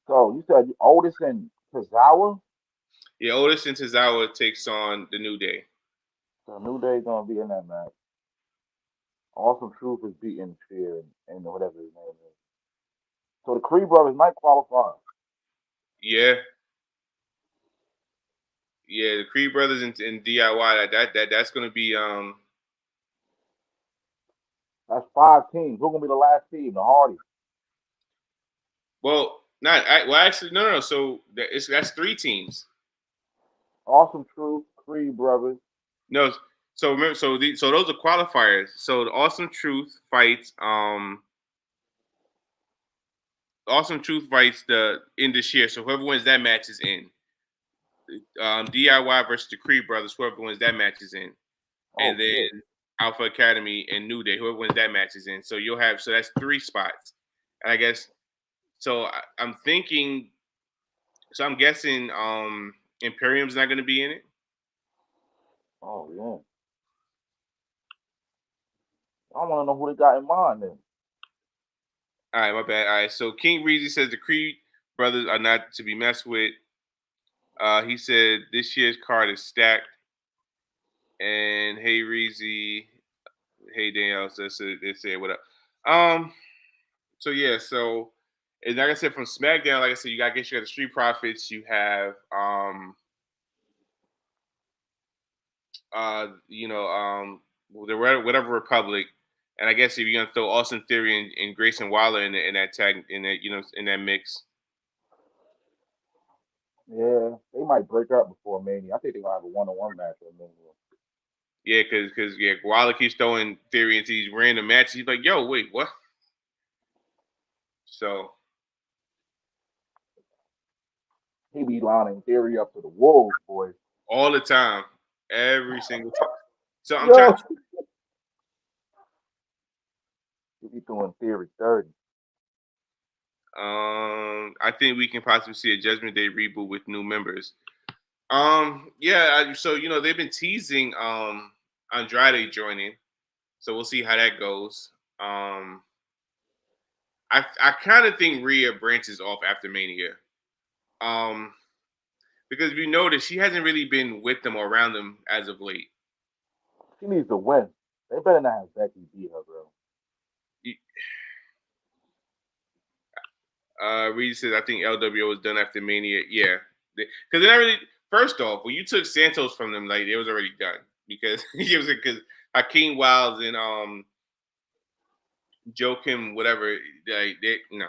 So you said Otis and Tozawa? Yeah, Otis and Tozawa takes on the New Day. So New Day gonna be in that match. Awesome Truth is beating Fear and whatever his name is. So the Creed brothers might qualify. Yeah, yeah, the Creed brothers and DIY that's gonna be That's 5 teams. Who's gonna be the last team? The Hardys. well not I, well actually no. So that's 3 teams. Awesome Truth, Creed brothers. No, so remember, so those are qualifiers. So the Awesome Truth fights the Indus Sher. So whoever wins that match is in. DIY versus the Creed brothers. Whoever wins that match is in, Oh and then shit. Alpha Academy and New Day. Whoever wins that match is in. So you'll have that's 3 spots. And I guess so. I'm thinking. So I'm guessing Imperium's not going to be in it. Oh yeah. I wanna know who they got in mind then. All right, my bad. All right, so King Reezy says the Creed brothers are not to be messed with. He said this year's card is stacked. And hey Reezy, hey Danielle, they said what up. So yeah, so and like I said from SmackDown, like I said, you got the Street Profits, you have the whatever Republic, and I guess if you're gonna throw Austin Theory and Grayson Waller in that tag in that in that mix. Yeah, they might break up before Mania. I think they're gonna have a one-on-one match at Mania. Yeah, because Waller keeps throwing Theory into these random matches. He's like, yo, wait, what? So He be lining Theory up to the wolves, boy. all the time, every single time. So I'm trying. Yo, he be doing Theory 30. I think we can possibly see a Judgment Day reboot with new members. So they've been teasing Andrade joining, so we'll see how that goes. I kind of think Rhea branches off after Mania, because if you notice, she hasn't really been with them or around them as of late. She needs to win. They better not have Becky beat her, bro. Reed says, I think LWO was done after Mania. Yeah, because they're not really. First off, when you took Santos from them, like it was already done. because because Hakeem Wilds and Joakim, whatever, they no,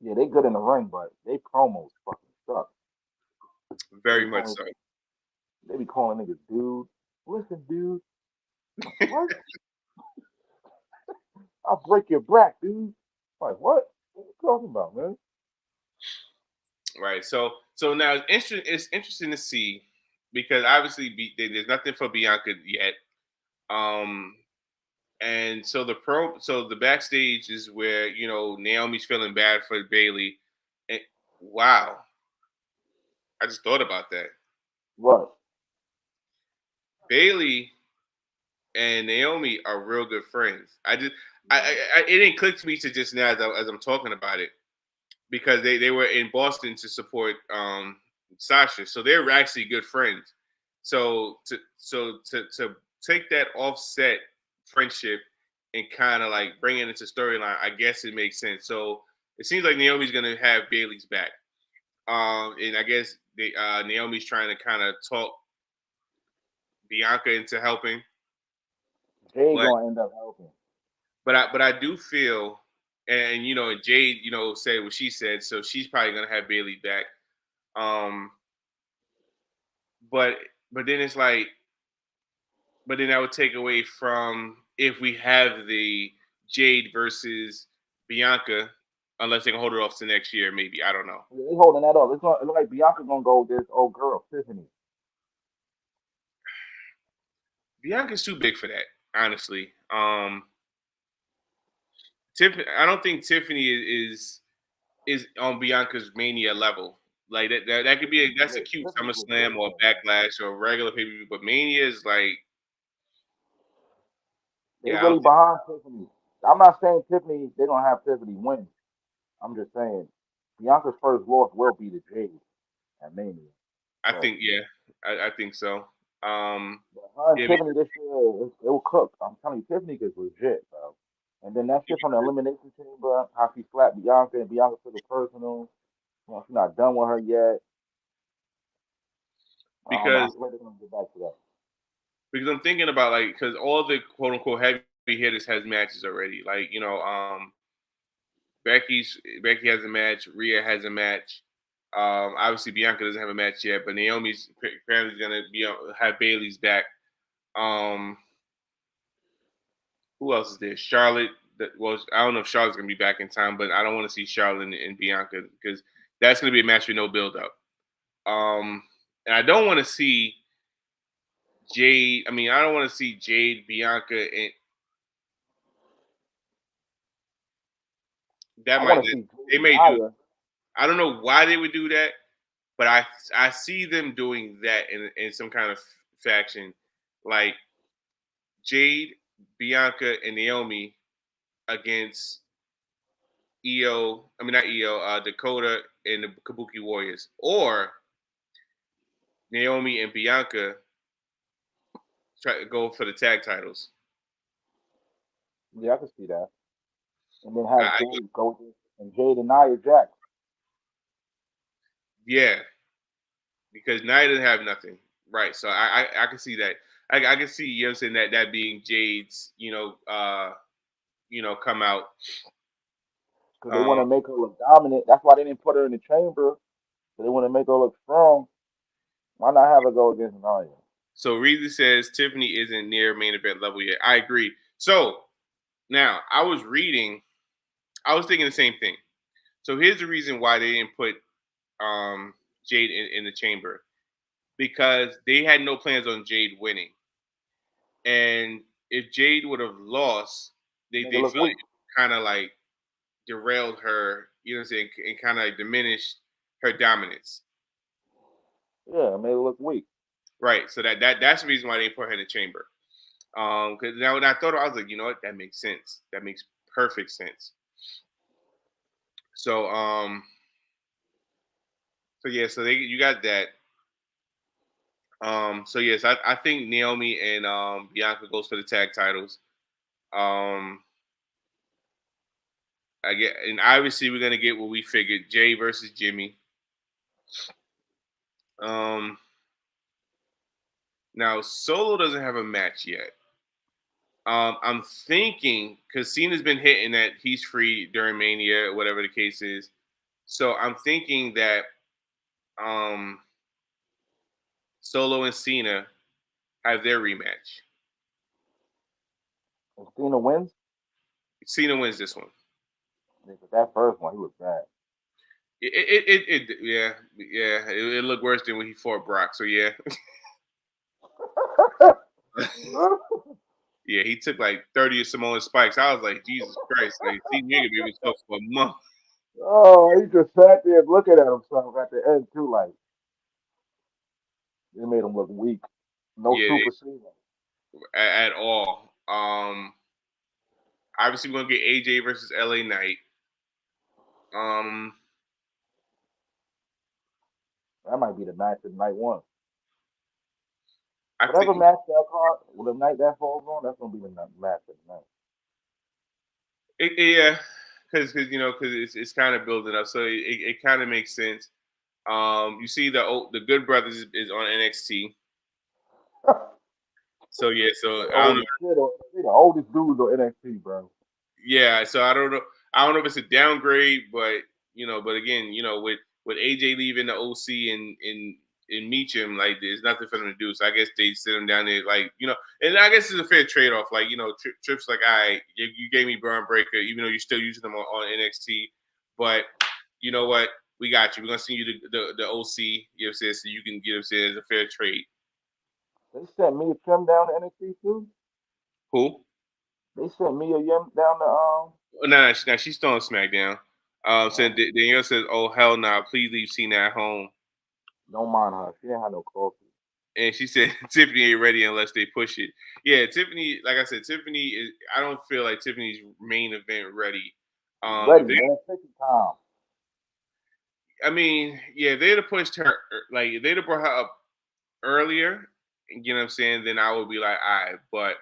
Yeah, they good in the ring, but they promos fucking suck. They very be much calling so. they be calling niggas dude. Listen, dude. Like, what? I'll break your back, dude. Like, what? What you talking about, man? Right. So now it's interesting to see because obviously there's nothing for Bianca yet. Um, and so the backstage is where Naomi's feeling bad for Bailey. And wow, I just thought about that. What? Bailey and Naomi are real good friends. It didn't click to me to just now as I'm talking about it because they were in Boston to support Sasha, so they were actually good friends. So to take that offset friendship and kind of like bring it into storyline, I guess it makes sense. So it seems like Naomi's gonna have Bailey's back, and I guess Naomi's trying to kind of talk Bianca into helping, Jay but gonna end up helping. but I do feel, and Jade, said what she said, so she's probably gonna have Bailey back. Um, but but then it's like, but then that would take away from if we have the Jade versus Bianca, unless they can hold it off to next year, maybe I don't know. They holding that up. It look like Bianca gonna go with this old girl, Tiffany. Bianca's too big for that, honestly. Tiffany, I don't think Tiffany is on Bianca's Mania level. Like that could be that's a cute Tiffany was SummerSlam or a Backlash or a regular pay per view, but Mania is like, They yeah, I really don't think. behind Tiffany. I'm not saying Tiffany. They gonna have Tiffany win. I'm just saying Bianca's first loss will be to Jade at Mania. I So, think yeah, I think so. but her and Yeah, Tiffany this year, it will cook. I'm telling you, Tiffany is legit, bro. And then that shit from the Elimination Chamber, how she slapped Bianca and Bianca took it personal. She's not done with her yet. I don't know. I because feel like they're gonna get back to that. because I'm thinking about like because all the quote unquote heavy hitters has matches already. Like Becky has a match, Rhea has a match. Obviously Bianca doesn't have a match yet, but Naomi's apparently gonna have Bailey's back. Um, who else is there? Charlotte. Well, I don't know if Charlotte's gonna be back in time, but I don't want to see Charlotte and Bianca because that's gonna be a match with no build up. And I don't want to see Jade. I mean, I don't want to see Jade, Bianca, and that I might want to see they Jade may do. Nia. I don't know why they would do that, but I see them doing that in some kind of faction, like Jade, Bianca, and Naomi against EO. I mean not EO, Dakota and the Kabuki Warriors, or Naomi and Bianca try to go for the tag titles. Yeah, I can see that. And then I, have I, Jade go and Jade and Nia Jax. yeah, because Nia doesn't have nothing, right? So I can see that. I can see saying that being Jade's, come out. Because they want Um, to make her look dominant. That's why they didn't put her in the chamber. So they want to make her look strong. Why not have her go against Nia? so Reezy says Tiffany isn't near main event level yet. I agree. So now I was thinking the same thing. So here's the reason why they didn't put Jade in the chamber because they had no plans on Jade winning, and if Jade would have lost, they Make her they look feel it weak. kind of like derailed her. You know what I'm saying, and kind of like diminished her dominance. Yeah, make her look weak. Right. So that's the reason why they put her in the chamber. Because now when I thought, I was like, you know what, that makes sense. That makes perfect sense. So so yeah, so you got that. So yes, I think Naomi and Bianca goes for the tag titles. Um, I get, and obviously we're gonna get what we figured: Jay versus Jimmy. Um, Now Solo doesn't have a match yet. I'm thinking because Cena's been hitting that he's free during Mania, whatever the case is. So I'm thinking that um, Solo and Cena have their rematch. And Cena wins. Cena wins this one. Because that first one, he was bad. Yeah. It looked worse than when he fought Brock. So yeah, yeah, he took like 30 of Samoan spikes. I was like, Jesus Christ, like Cena ain't gonna be able to talk for a month. Oh, he just sat there looking at himself at the end too, like it made him look weak. No Yeah, super Cena. at all. Obviously we're gonna get AJ versus LA Knight. Um, That might be the match of night one. I Whatever think match that card, the night that falls on, that's gonna be the match of the night. yeah, because it's kind of building up, so it kind of makes sense. You see the Good Brothers is on NXT. So yeah, so They I don't know. they the oldest dudes on NXT, bro. Yeah, so I don't know. I don't know if it's a downgrade, but but again, with AJ leaving the OC and Meacham, like there's nothing for them to do. So I guess they sit him down there, like and I guess it's a fair trade off. Like Trips like, all right, you gave me Braun Breaker, even though you're still using them on NXT, but you know what? We got you. We're gonna send you the OC. You know what I'm saying? So you can get as a fair trade. They sent Mia Kim down to NXT too. Who? They sent Mia Yim down to Oh, no, she's still on SmackDown. So Danielle says, "Oh hell no! Please leave Cena at home." Don't mind her. She ain't had no coffee. And she said Tiffany ain't ready unless they push it. Yeah, Tiffany. Like I said, Tiffany is. I don't feel like Tiffany's main event ready. Ready, man. Take your time. I mean, yeah, they'd have pushed her. Like if they'd have brought her up earlier. You know what I'm saying? Then I would be like, all right, but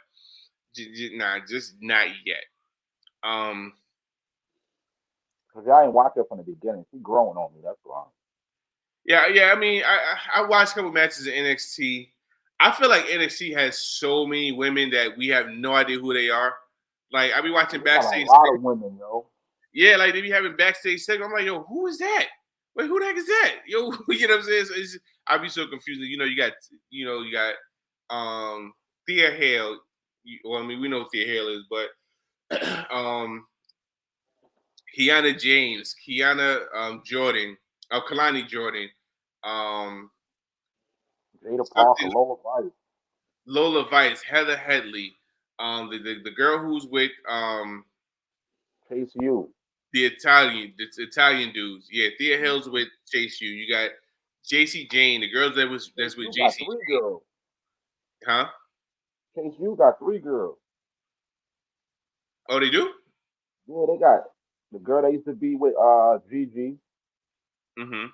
just not yet. Um, Cause I ain't watched her from the beginning. She growing on me. That's why. yeah. I mean, I watched a couple matches in NXT. I feel like NXT has so many women that we have no idea who they are. Like I be watching They got a backstage. lot of women, yo. Yeah, like they be having backstage segment. I'm like, yo, who is that? Wait, who the heck is that? Yo, you know what I'm saying? I'd be so confused. You got Thea Hale. Well, I mean, we know who Thea Hale is, but Kiana James, Kiana Jordan, Kalani Jordan, um, Jada Parker, something Lola Vice, Lola Vice, Heather Headley, the girl who's with Chase U. the Italian dudes. Yeah, Thea Hill's with Chase U. You got JC Jane, the girls that's Chase with U got JC, three girls. huh? Chase U got three girls. Oh, they do? Yeah, they got the girl that used to be with Gigi, Mm-hmm.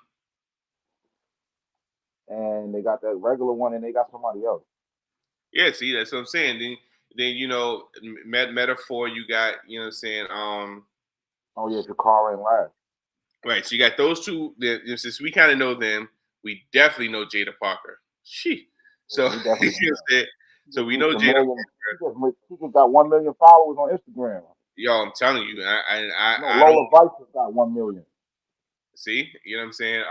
and they got that regular one, and they got somebody else. Yeah, see, that's what I'm saying. Then metaphor, you got, you know what I'm saying, Oh yeah, Jakara and Lash. right, so you got those two. Since we kind of know them, we definitely know Jada Parker. Yeah, So we you know definitely what know. I'm saying? She So just we reached know a Jada million. Parker. She just got 1 million followers on Instagram. Yo, I'm telling you, No, I don't Lola Vice has got 1 million. see. You know what I'm saying?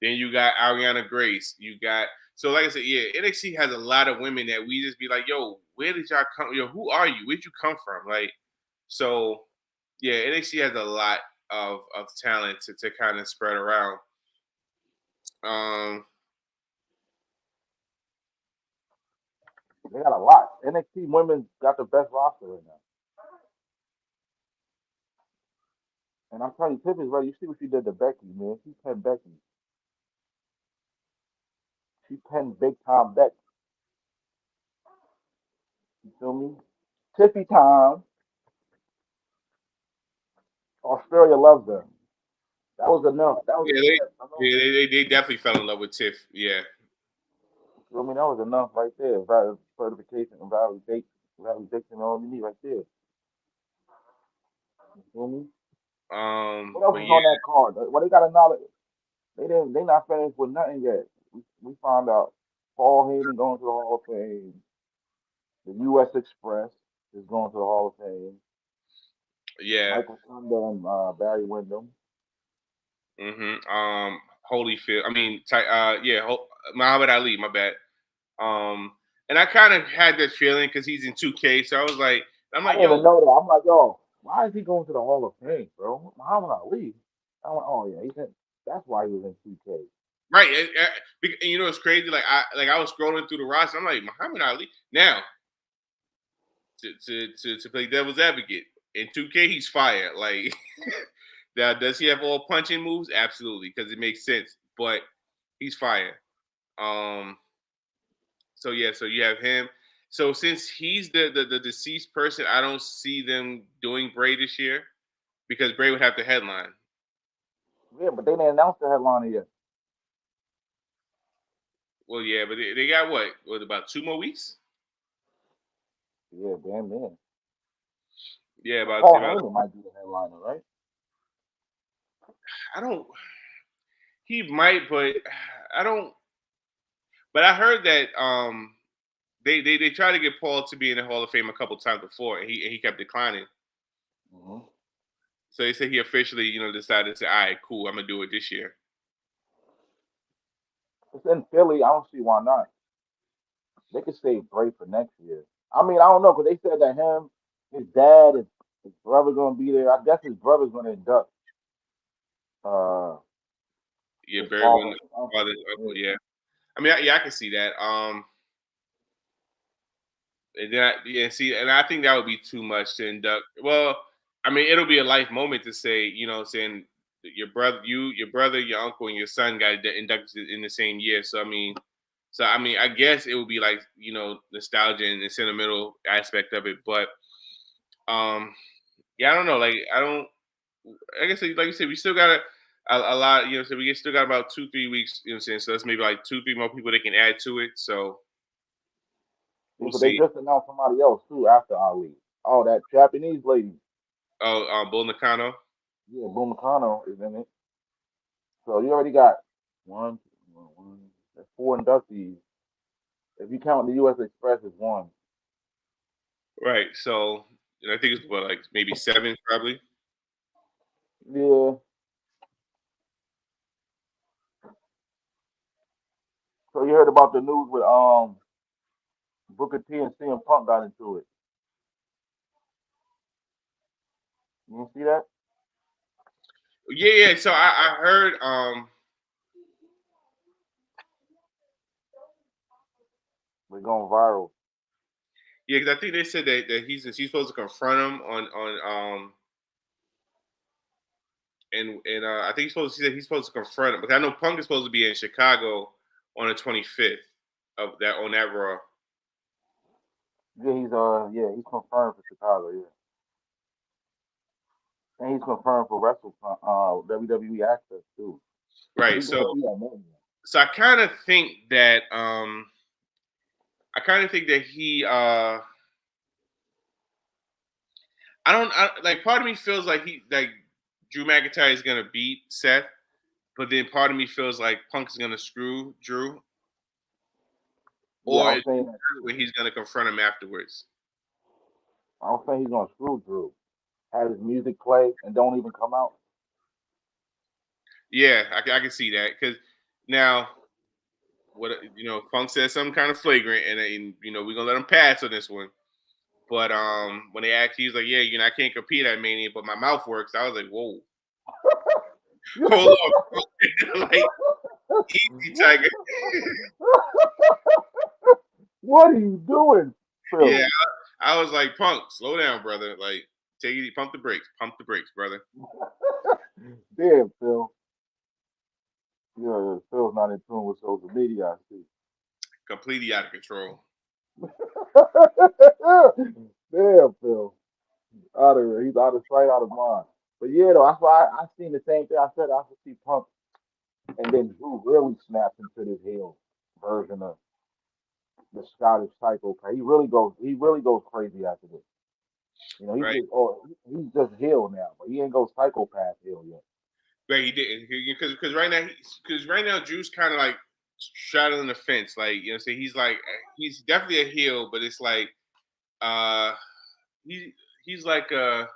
Then you got Ariana Grace. You got so like I said, yeah, NXT has a lot of women that we just be like, yo, where did y'all come? Yo, who are you? Where'd you come from? Like, so yeah, NXT has a lot of talent to kind of spread around. Um, They got a lot. NXT women got the best roster right now. And I'm telling you, Tiff is ready. You see what she did to Becky, man. She pinned Becky. She pinned big time Becky. You feel me? Tiffy time. Australia loves her. That was enough. That was yeah, a step. I know. they definitely fell in love with Tiff. Yeah, You feel me? That was enough right there. Certification and validation, all you need right there. You feel me? What else but is yeah, on that card? Well, they got a knowledge. They not finished with nothing yet. We found out. Paul Heyman going to the Hall of Fame. The U.S. Express is going to the Hall of Fame. Yeah. Michael Thunder and Barry Windham. Holyfield. I mean, Muhammad Ali. My bad. And I kind of had that feeling because he's in 2K, so I'm I like, didn't yo, even know that. I'm like, yo, why is he going to the Hall of Fame, bro? Muhammad Ali. I'm like, oh yeah, he's in. That's why he was in 2K. right? And you know, it's crazy. I was scrolling through the roster. I'm like, Muhammad Ali. Now, to play devil's advocate in 2K, he's fire. Like, now does he have all punching moves? Absolutely, because it makes sense. But he's fire. So yeah, so you have him. So since he's the deceased person, I don't see them doing Bray this year because Bray would have to headline. Yeah, but they didn't announce the headliner yet. Well, yeah, but they got what about 2 more weeks? Yeah, damn man. Yeah, But about Paul about. Heyman might be the headliner, right? I don't. He might, but I don't. But I heard that they tried to get Paul to be in the Hall of Fame a couple times before, and he kept declining. Mm-hmm. So they said he officially, decided to say, "All right, cool, I'm gonna do it this year." It's in Philly. I don't see why not. They could save Bray for next year. I mean, I don't know because they said that his dad, his brother gonna be there. I guess his brother's gonna induct uh Yeah, his Barry father, Windham, his uncle. father, uncle, Yeah. yeah. I mean, yeah, I can see that. And then yeah, see, and I think that would be too much to induct. Well, I mean, it'll be a life moment to say, saying your brother, your uncle, and your son got inducted in the same year. So I mean, I guess it would be like nostalgia and the sentimental aspect of it. But yeah, I don't know. Like I don't. Like I said, like you said, we still got a lot. So we still got about 2-3 weeks. You know what I'm saying? So that's maybe like 2-3 more people they can add to it. So Yeah, we'll but they see. just announced somebody else too after Ali. Oh, that Japanese lady. Oh, Bull Nakano. Yeah, Boom Nakano is in it. So you already got one, that's four inductees. If you count the U.S. Express as one. Right. So, and I think it's like maybe 7 probably. Yeah. So you heard about the news with Booker T and CM Punk got into it. You didn't see that? Yeah, yeah. So I heard They're going viral. yeah, because I think they said that he's supposed to confront him on and I think he's supposed to confront him because I know Punk is supposed to be in Chicago on the 25th of that on that Raw. He's confirmed for Chicago, yeah. And he's confirmed for WWE Access too. So Right. he's So gonna be at Mania. so I kind of think that he like part of me feels like Drew McIntyre is gonna beat Seth, but then part of me feels like Punk is gonna screw Drew, Yeah, I or was saying that too. where he's gonna confront him afterwards. I don't think he's gonna screw Drew. Have his music play and don't even come out. Yeah, I can see that because now what Punk says something kind of flagrant, and we're gonna let him pass on this one. But when they asked, he's like, "Yeah, I can't compete at Mania, but my mouth works." I was like, "Whoa, hold on, like easy, Tiger." What are you doing, Yeah, Phil? I was like, "Punk, slow down, brother. Like, pump the brakes, brother." Damn, Phil. Yeah, Phil's not in tune with social media, I see. Completely out of control. Damn, Phil. Out of here. He's out of sight, out of mind. But yeah, though, that's why I seen the same thing. I said I could see Punk, and then Drew really snapped into this heel version of the Scottish psychopath. He really goes crazy after this. Right, He's just heel now, but he ain't go psychopath heel yet. but he didn't because right now Drew's kind of like straddling the fence. Like, you know, say he's definitely a heel, but it's like uh he's like a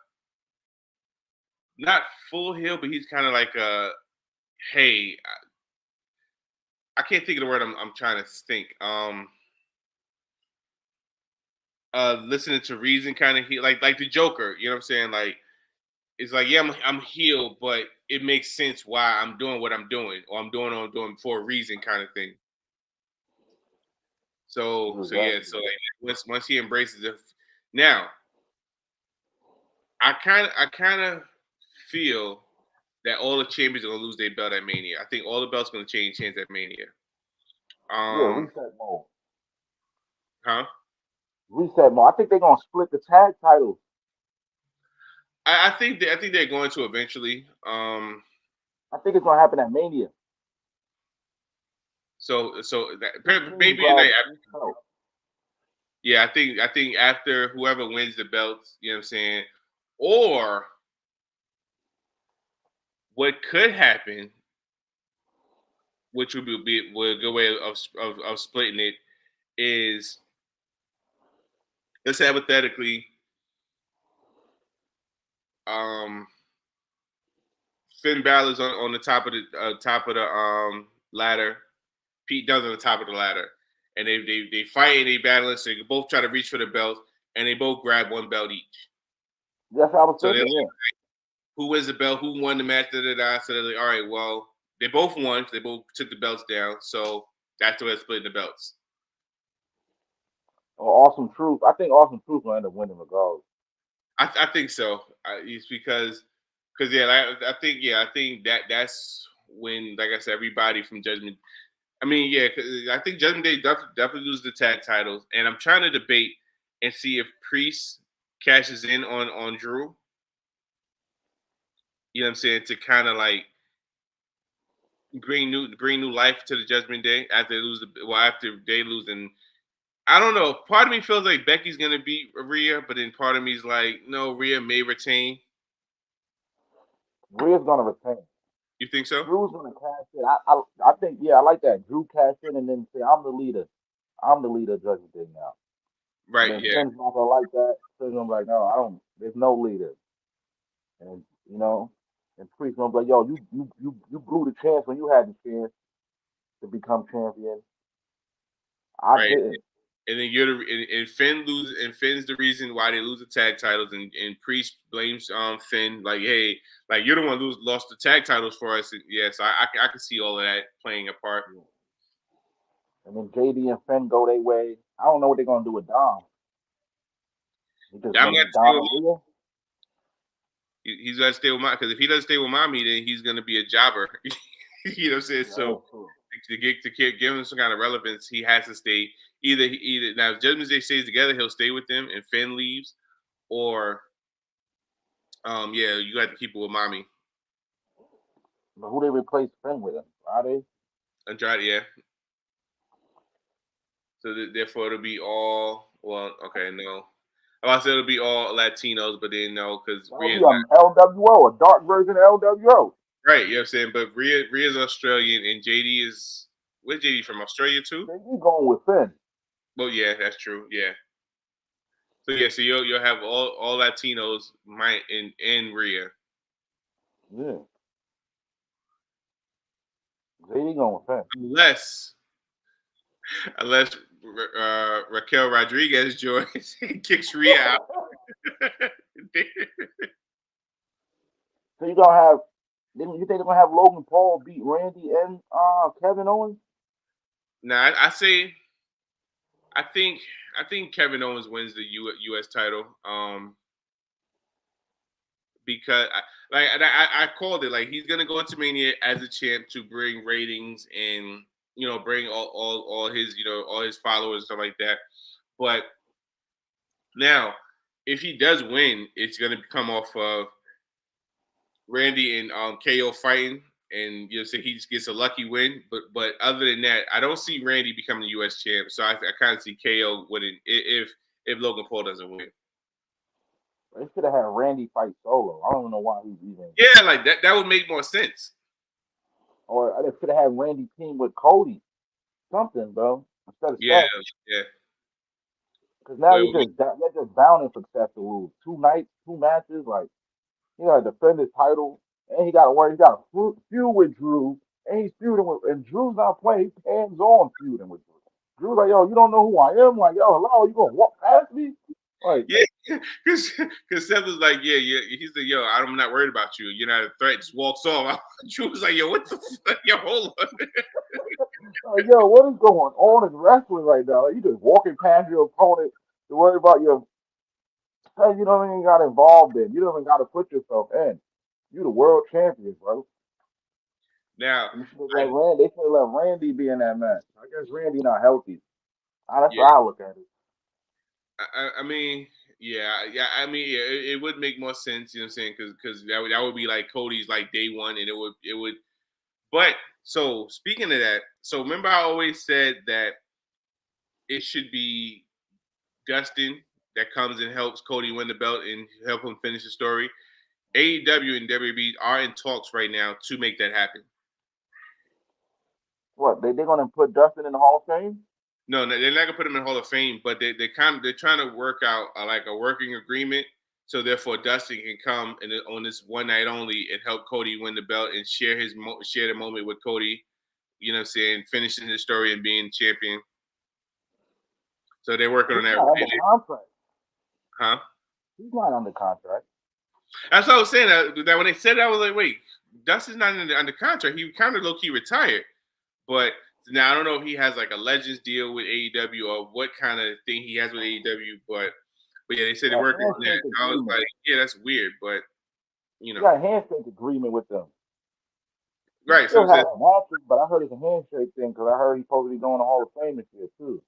not full heel, but he's kind of like a hey, I can't think of the word I'm trying to think. Listening to reason kind of heel, like the Joker. You know what I'm saying? Like it's like yeah, I'm healed, but it makes sense why I'm doing what I'm doing, or I'm doing what I'm doing for a reason, kind of thing. So yeah, Exactly. so like, once he embraces it, now I kind of feel that all the champions are gonna lose their belt at Mania. I think all the belts gonna change hands at Mania. Yeah, Um, reset mode. huh? Reset mode. I think they're gonna split the tag titles. I think they're going to eventually. I think it's gonna happen at Mania. So Each team maybe the grabs night each belt. yeah, I think after whoever wins the belts, you know what I'm saying? Or what could happen, which would a good way of splitting it, is let's say hypothetically, um, Finn Balor's on the top of the ladder. Pete Dunne's on the top of the ladder, and they fight and they battle. So they both try to reach for the belt, and they both grab one belt each. That's what I was So they're thinking. like, Yeah. who wins the belt? Who won the match? Da, da, da. So they're like, all right, well, they both won. They both took the belts down. So that's the way they're splitting the belts. Or Awesome Truth. I think Awesome Truth will end up winning regardless. I think so. It's because yeah, I think that's when, like I said, everybody from Judgment. I mean, yeah, 'cause I think Judgment Day definitely lose the tag titles, and I'm trying to debate and see if Priest cashes in on Drew. You know what I'm saying, to kind of like bring new life to the Judgment Day after they lose after they lose. And I don't know. Part of me feels like Becky's gonna beat Rhea, but then part of me is like, no, Rhea may retain. Rhea's gonna retain. You think so? Drew's gonna cash in. I think yeah, I like that. Drew cash in and then say I'm the leader. I'm the leader of Judgment Day now. And Right. then Yeah. Finn's not gonna like that. Finn's gonna be like, no, I don't. There's no leader. And you know, and Priest gonna be like, yo, you blew the chance when you had the chance to become champion. I Right. didn't. And then and Finn Finn's the reason why they lose the tag titles, and Priest blames Finn like, hey, like you're the one who lost the tag titles for us. And yeah, so I can see all of that playing a part. And then JD and Finn go their way. I don't know what they're gonna do with Dom. He just I'm gonna gonna be stay Dom with and Rhea. he's gonna stay with Mommy, because if he doesn't stay with Mommy, then he's gonna be a jobber. You know what I'm saying? Yeah, So that's true. to give him some kind of relevance, he has to stay. Either now, if Judgment Day stays together, he'll stay with them, and Finn leaves, or yeah, you got to keep it with Mommy. But who they replace Finn with? Friday? Andrade, yeah. So therefore, it'll be all well. Okay, no. I said it'll be all Latinos, but then no, because That'll Rhea's be a LWO, a dark version of LWO. not right. You know what I'm saying? But Rhea's Australian, and JD is where's JD from? Australia too? JD going with Finn. Well, yeah, that's true. Yeah. So yeah, so you'll have all Latinos in Rhea. Yeah. JD going with Finn. Unless Raquel Rodriguez joins and kicks Rhea out. So you gonna have you think they're gonna have Logan Paul beat Randy and Kevin Owens? Now I think I think Kevin Owens wins the U.S. title. Because I called it, like he's gonna go into Mania as a champ to bring ratings and bring all his all his followers and stuff like that. But now, if he does win, it's gonna come off of Randy and KO fighting, and say he just gets a lucky win. But other than that, I don't see Randy becoming the U.S. champ. So I kind of see KO winning if Logan Paul doesn't win. They should have had Randy fight solo. I don't know why he's even. Yeah, like that would make more sense. Or they should have had Randy team with Cody. something, bro, instead of Yeah, Seth. yeah. Because now you're just bounding for Seth to lose 2 nights, 2 matches. Like he got to defend his title, and he got to worry. He got to feud with Drew, and he's feuding with. And Drew's not playing. He's hands on feuding with Drew. Drew's like, yo, you don't know who I am. Like, yo, hello, you gonna walk past me? Like, yeah, because Seth was like, yeah, yeah. He's like, yo, I'm not worried about you. You're not a threat. Just walks off. Drew was like, yo, what the fuck? Yo, hold on. yo, what is going on in wrestling right now? Like, you just walking past your opponent to worry about your. Hey, you don't even got involved in. You don't even got to put yourself in. You the world champion, bro. Now, You should let Randy. They should let Randy be in that match. I guess Randy not healthy. That's yeah, how I look at it. I mean, yeah. I mean, yeah, it would make more sense. You know what I'm saying? Because that would be like Cody's like day one, and it would. But so speaking of that, so remember I always said that it should be Dustin that comes and helps Cody win the belt and help him finish the story. AEW and WWE are in talks right now to make that happen. What they gonna put Dustin in the Hall of Fame? No, they're not gonna put him in Hall of Fame, but they're trying to work out like a working agreement. So therefore, Dustin can come and on this one night only and help Cody win the belt and share share the moment with Cody. You know what I'm saying? Finishing his story and being champion. So they're working He's on that. not under contract. Huh? He's not under contract. That's what I was saying. That when they said that, I was like, wait, Dustin's not under contract. He kind of low key retired. But now I don't know if he has like a Legends deal with AEW or what kind of thing he has with AEW. But yeah, they said they're working on that. I was like, yeah, that's weird. But you He know, got a handshake agreement with them. He right? So still it has says, matches, but I heard it's a handshake thing because I heard he's supposed to be going to Hall of Fame this year too.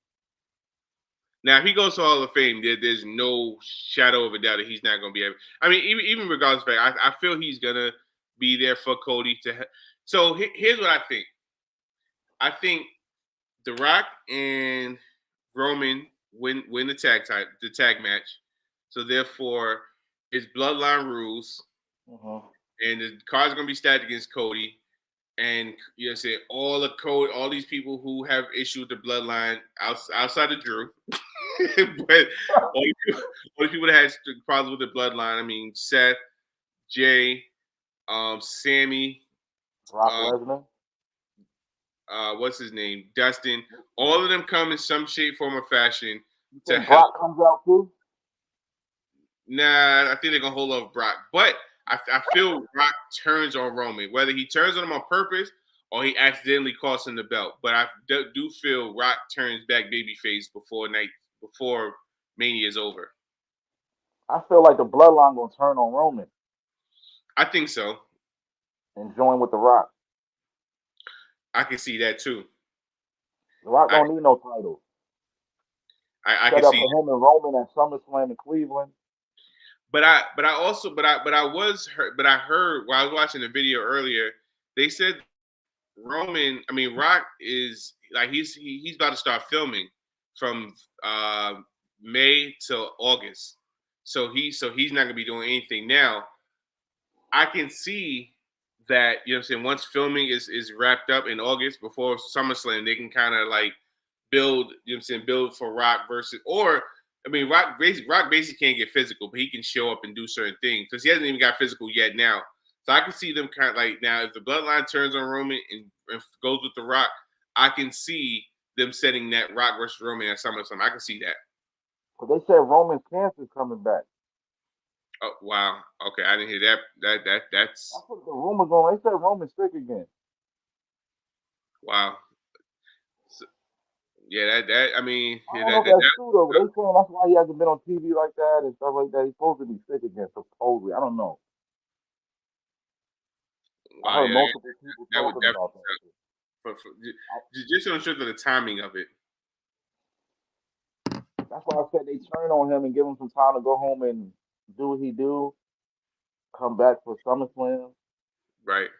now if he goes to Hall of Fame, there's no shadow of a doubt that he's not going to be able. I mean, even regardless of that, I feel he's gonna be there for Cody to. So here's what I think. I think The Rock and Roman win the tag match. So therefore, it's bloodline rules, and the card's gonna be stacked against Cody. And you know, say all these people who have issued the bloodline outside of Drew, but all the people that had problems with the bloodline. I mean, Seth, Jay, Sammy, Brock Lesnar. What's his name? Dustin. All of them come in some shape, form, or fashion You to think help. Brock comes out too? Nah, I think they're gonna hold off Brock, but I feel Brock turns on Roman, whether he turns on him on purpose or he accidentally costs him the belt. But I do feel Rock turns back babyface before Mania is over. I feel like the bloodline gonna turn on Roman I think so. and join with the Rock. I can see that too. The Rock I don't need no title. I Set can up see. for him and Roman at SummerSlam in Cleveland. But I heard while I was watching the video earlier, they said Rock is like he's about to start filming from May till August. So he's not gonna be doing anything now. I can see that, you know what I'm saying, once filming is wrapped up in August before SummerSlam, they can kind of like build, you know what I'm saying, build for Rock versus Rock basically can't get physical, but he can show up and do certain things because he hasn't even got physical yet now. So I can see them kind of like now if the bloodline turns on Roman and goes with the Rock, I can see them setting that Rock versus Roman at SummerSlam. I can see that. But they said Roman's cancer's coming back. Oh wow. Okay, I didn't hear that. That's That's what the rumors on. They said Roman's sick again. wow. So, yeah, that I mean, I yeah, don't know if that's true though, but they saying that's why he hasn't been on TV like that and stuff like that. He's supposed to be sick again, supposedly. I don't know. I wow, heard yeah, multiple people that would talking about definitely that. just to ensure the timing of it. That's why I said they turn on him and give him some time to go home and do what he do. Come back for SummerSlam. Right.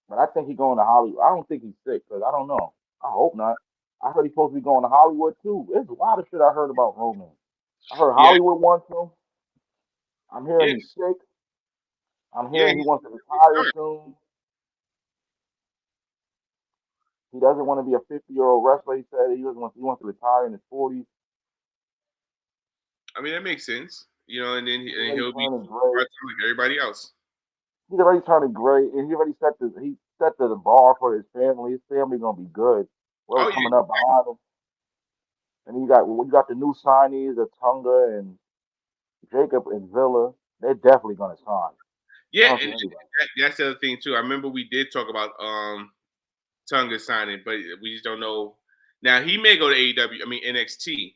But I think he's going to Hollywood. I don't think he's sick because I don't know. I hope not. I heard he's supposed to be going to Hollywood too. There's a lot of shit I heard about Roman. I heard Yeah. Hollywood wants him. I'm hearing Yeah. he's sick. I'm Yeah. hearing he wants to retire soon. He doesn't want to be a 50-year-old wrestler. He said he wants to retire in his 40s. I mean, that makes sense. And then He's and already he'll be turning gray. like everybody else. He's already turning gray, and he already set the bar for his family. His family gonna be good. Oh Whoever's yeah, coming up behind him, and you got the new signees of Tunga and Jacob and Villa. They're definitely gonna sign. I yeah, don't see and anybody. that's the other thing too. I remember we did talk about Tonga signing, but we just don't know. Now he may go to AEW. I mean NXT.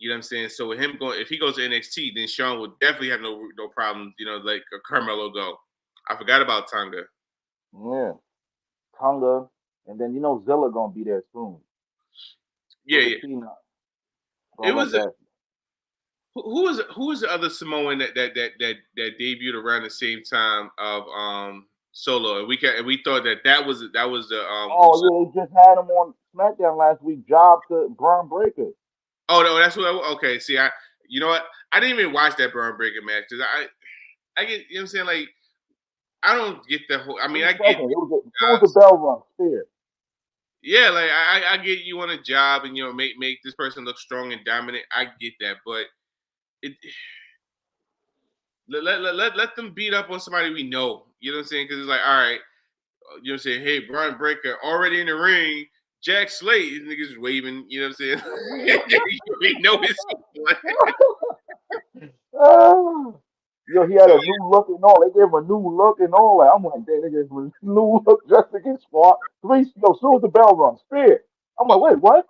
You know what I'm saying? So with him going, if he goes to NXT, then Sean would definitely have no problem. Like a Carmelo go. I forgot about Tonga. Yeah, Tunga, and then Zilla gonna be there soon. Yeah, Booker yeah. T not It gonna let was that. who was the other Samoan that debuted around the same time of Solo, and we thought that was the Oh yeah, they just had him on SmackDown last week. Job to Braun Breaker. Oh no, that's what. Okay, see, you know what? I didn't even watch that Braun Breaker match because I get, what I'm saying, like, I don't get the whole. I mean, 3 I get seconds. As soon as the bell rung, spear. yeah, like I get you on a job and make this person look strong and dominant. I get that, but it let them beat up on somebody we know. You know what I'm saying? Because it's like, all right, you know what I'm saying? Hey, Braun Breaker already in the ring. Jack Slate, these niggas waving. You know what I'm saying? We know it's. Ah. Yo, he had So a new look and all. They gave him a new look and all. Like, I'm like, damn, they gave him a new look just to get smart. As soon as the bell rung, spear. I'm like, wait, what?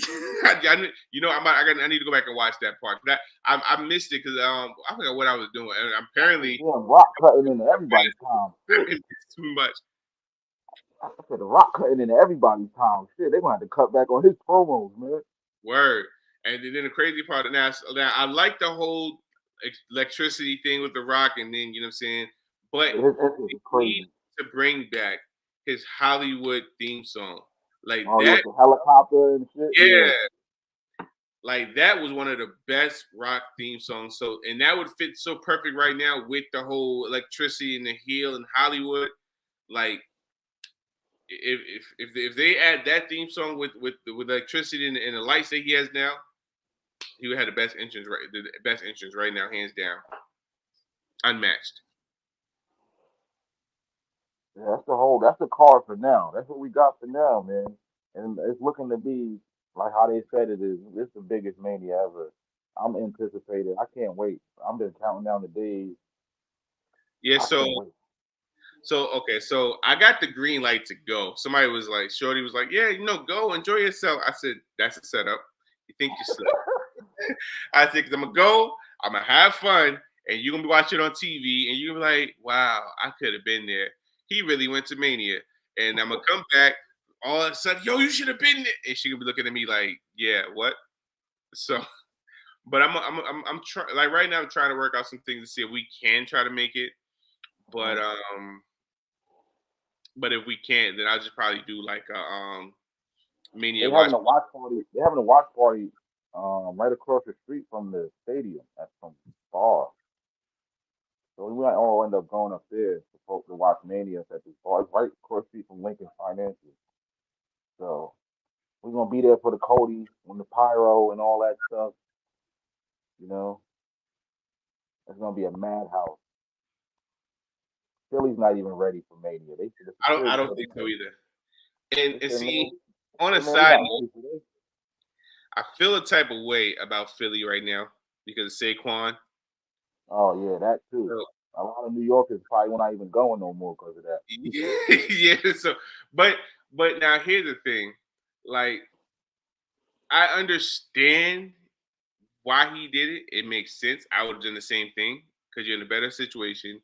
I need to go back and watch that part. I missed it because I forgot what I was doing. And apparently, Damn, Rock cutting into everybody's time. I Shit. missed too much. I said the Rock cutting into everybody's time. Shit, they gonna have to cut back on his promos, man. Word. And then the crazy part of now I like the whole electricity thing with the Rock, and then you know what I'm saying. But His entrance is we need crazy. to bring back his Hollywood theme song, like Oh, yeah, that. with the helicopter and shit. Yeah. Yeah, like that was one of the best rock theme songs. So, and that would fit so perfect right now with the whole electricity and the heel in Hollywood. Like, if they add that theme song with electricity and the lights that he has now, he would have the best entrance right now, hands down, unmatched. Yeah, that's the card for now. That's what we got for now, man. And it's looking to be like how they said it is. It's the biggest mania ever. I'm anticipating. I can't wait. I'm just counting down the days. Yeah. I So can't wait. so okay. So I got the green light to go. Somebody was like, Shorty was like, yeah, go enjoy yourself. I said, that's a setup. You think you slick? I think I'm gonna go. I'm gonna have fun, and you're gonna be watching on TV, and you're gonna be like, "Wow, I could have been there." He really went to Mania, and I'm gonna come back. All of a sudden, yo, you should have been there, and she gonna be looking at me like, "Yeah, what?" So, but I'm trying. Like right now, I'm trying to work out some things to see if we can try to make it. But Mhm. but if we can't, then I'll just probably do like a They Mania watch. having a watch party. They having a watch party right across the street from the stadium at some bar. So we might all end up going up there to watch Mania at this bar. It's right across the street from Lincoln Financial. So we're gonna be there for the Cody when the pyro and all that stuff. You know, it's gonna be a madhouse. Philly's not even ready for Mania. They the I security don't said think so they either. And, they and said see, man, on a we side not note, ready for this. I feel a type of way about Philly right now because of Saquon. Oh yeah, that too. So, A lot of New Yorkers probably not even going no more because of that. yeah. So, but now here's the thing. Like, I understand why he did it. It makes sense. I would have done the same thing because you're in a better situation.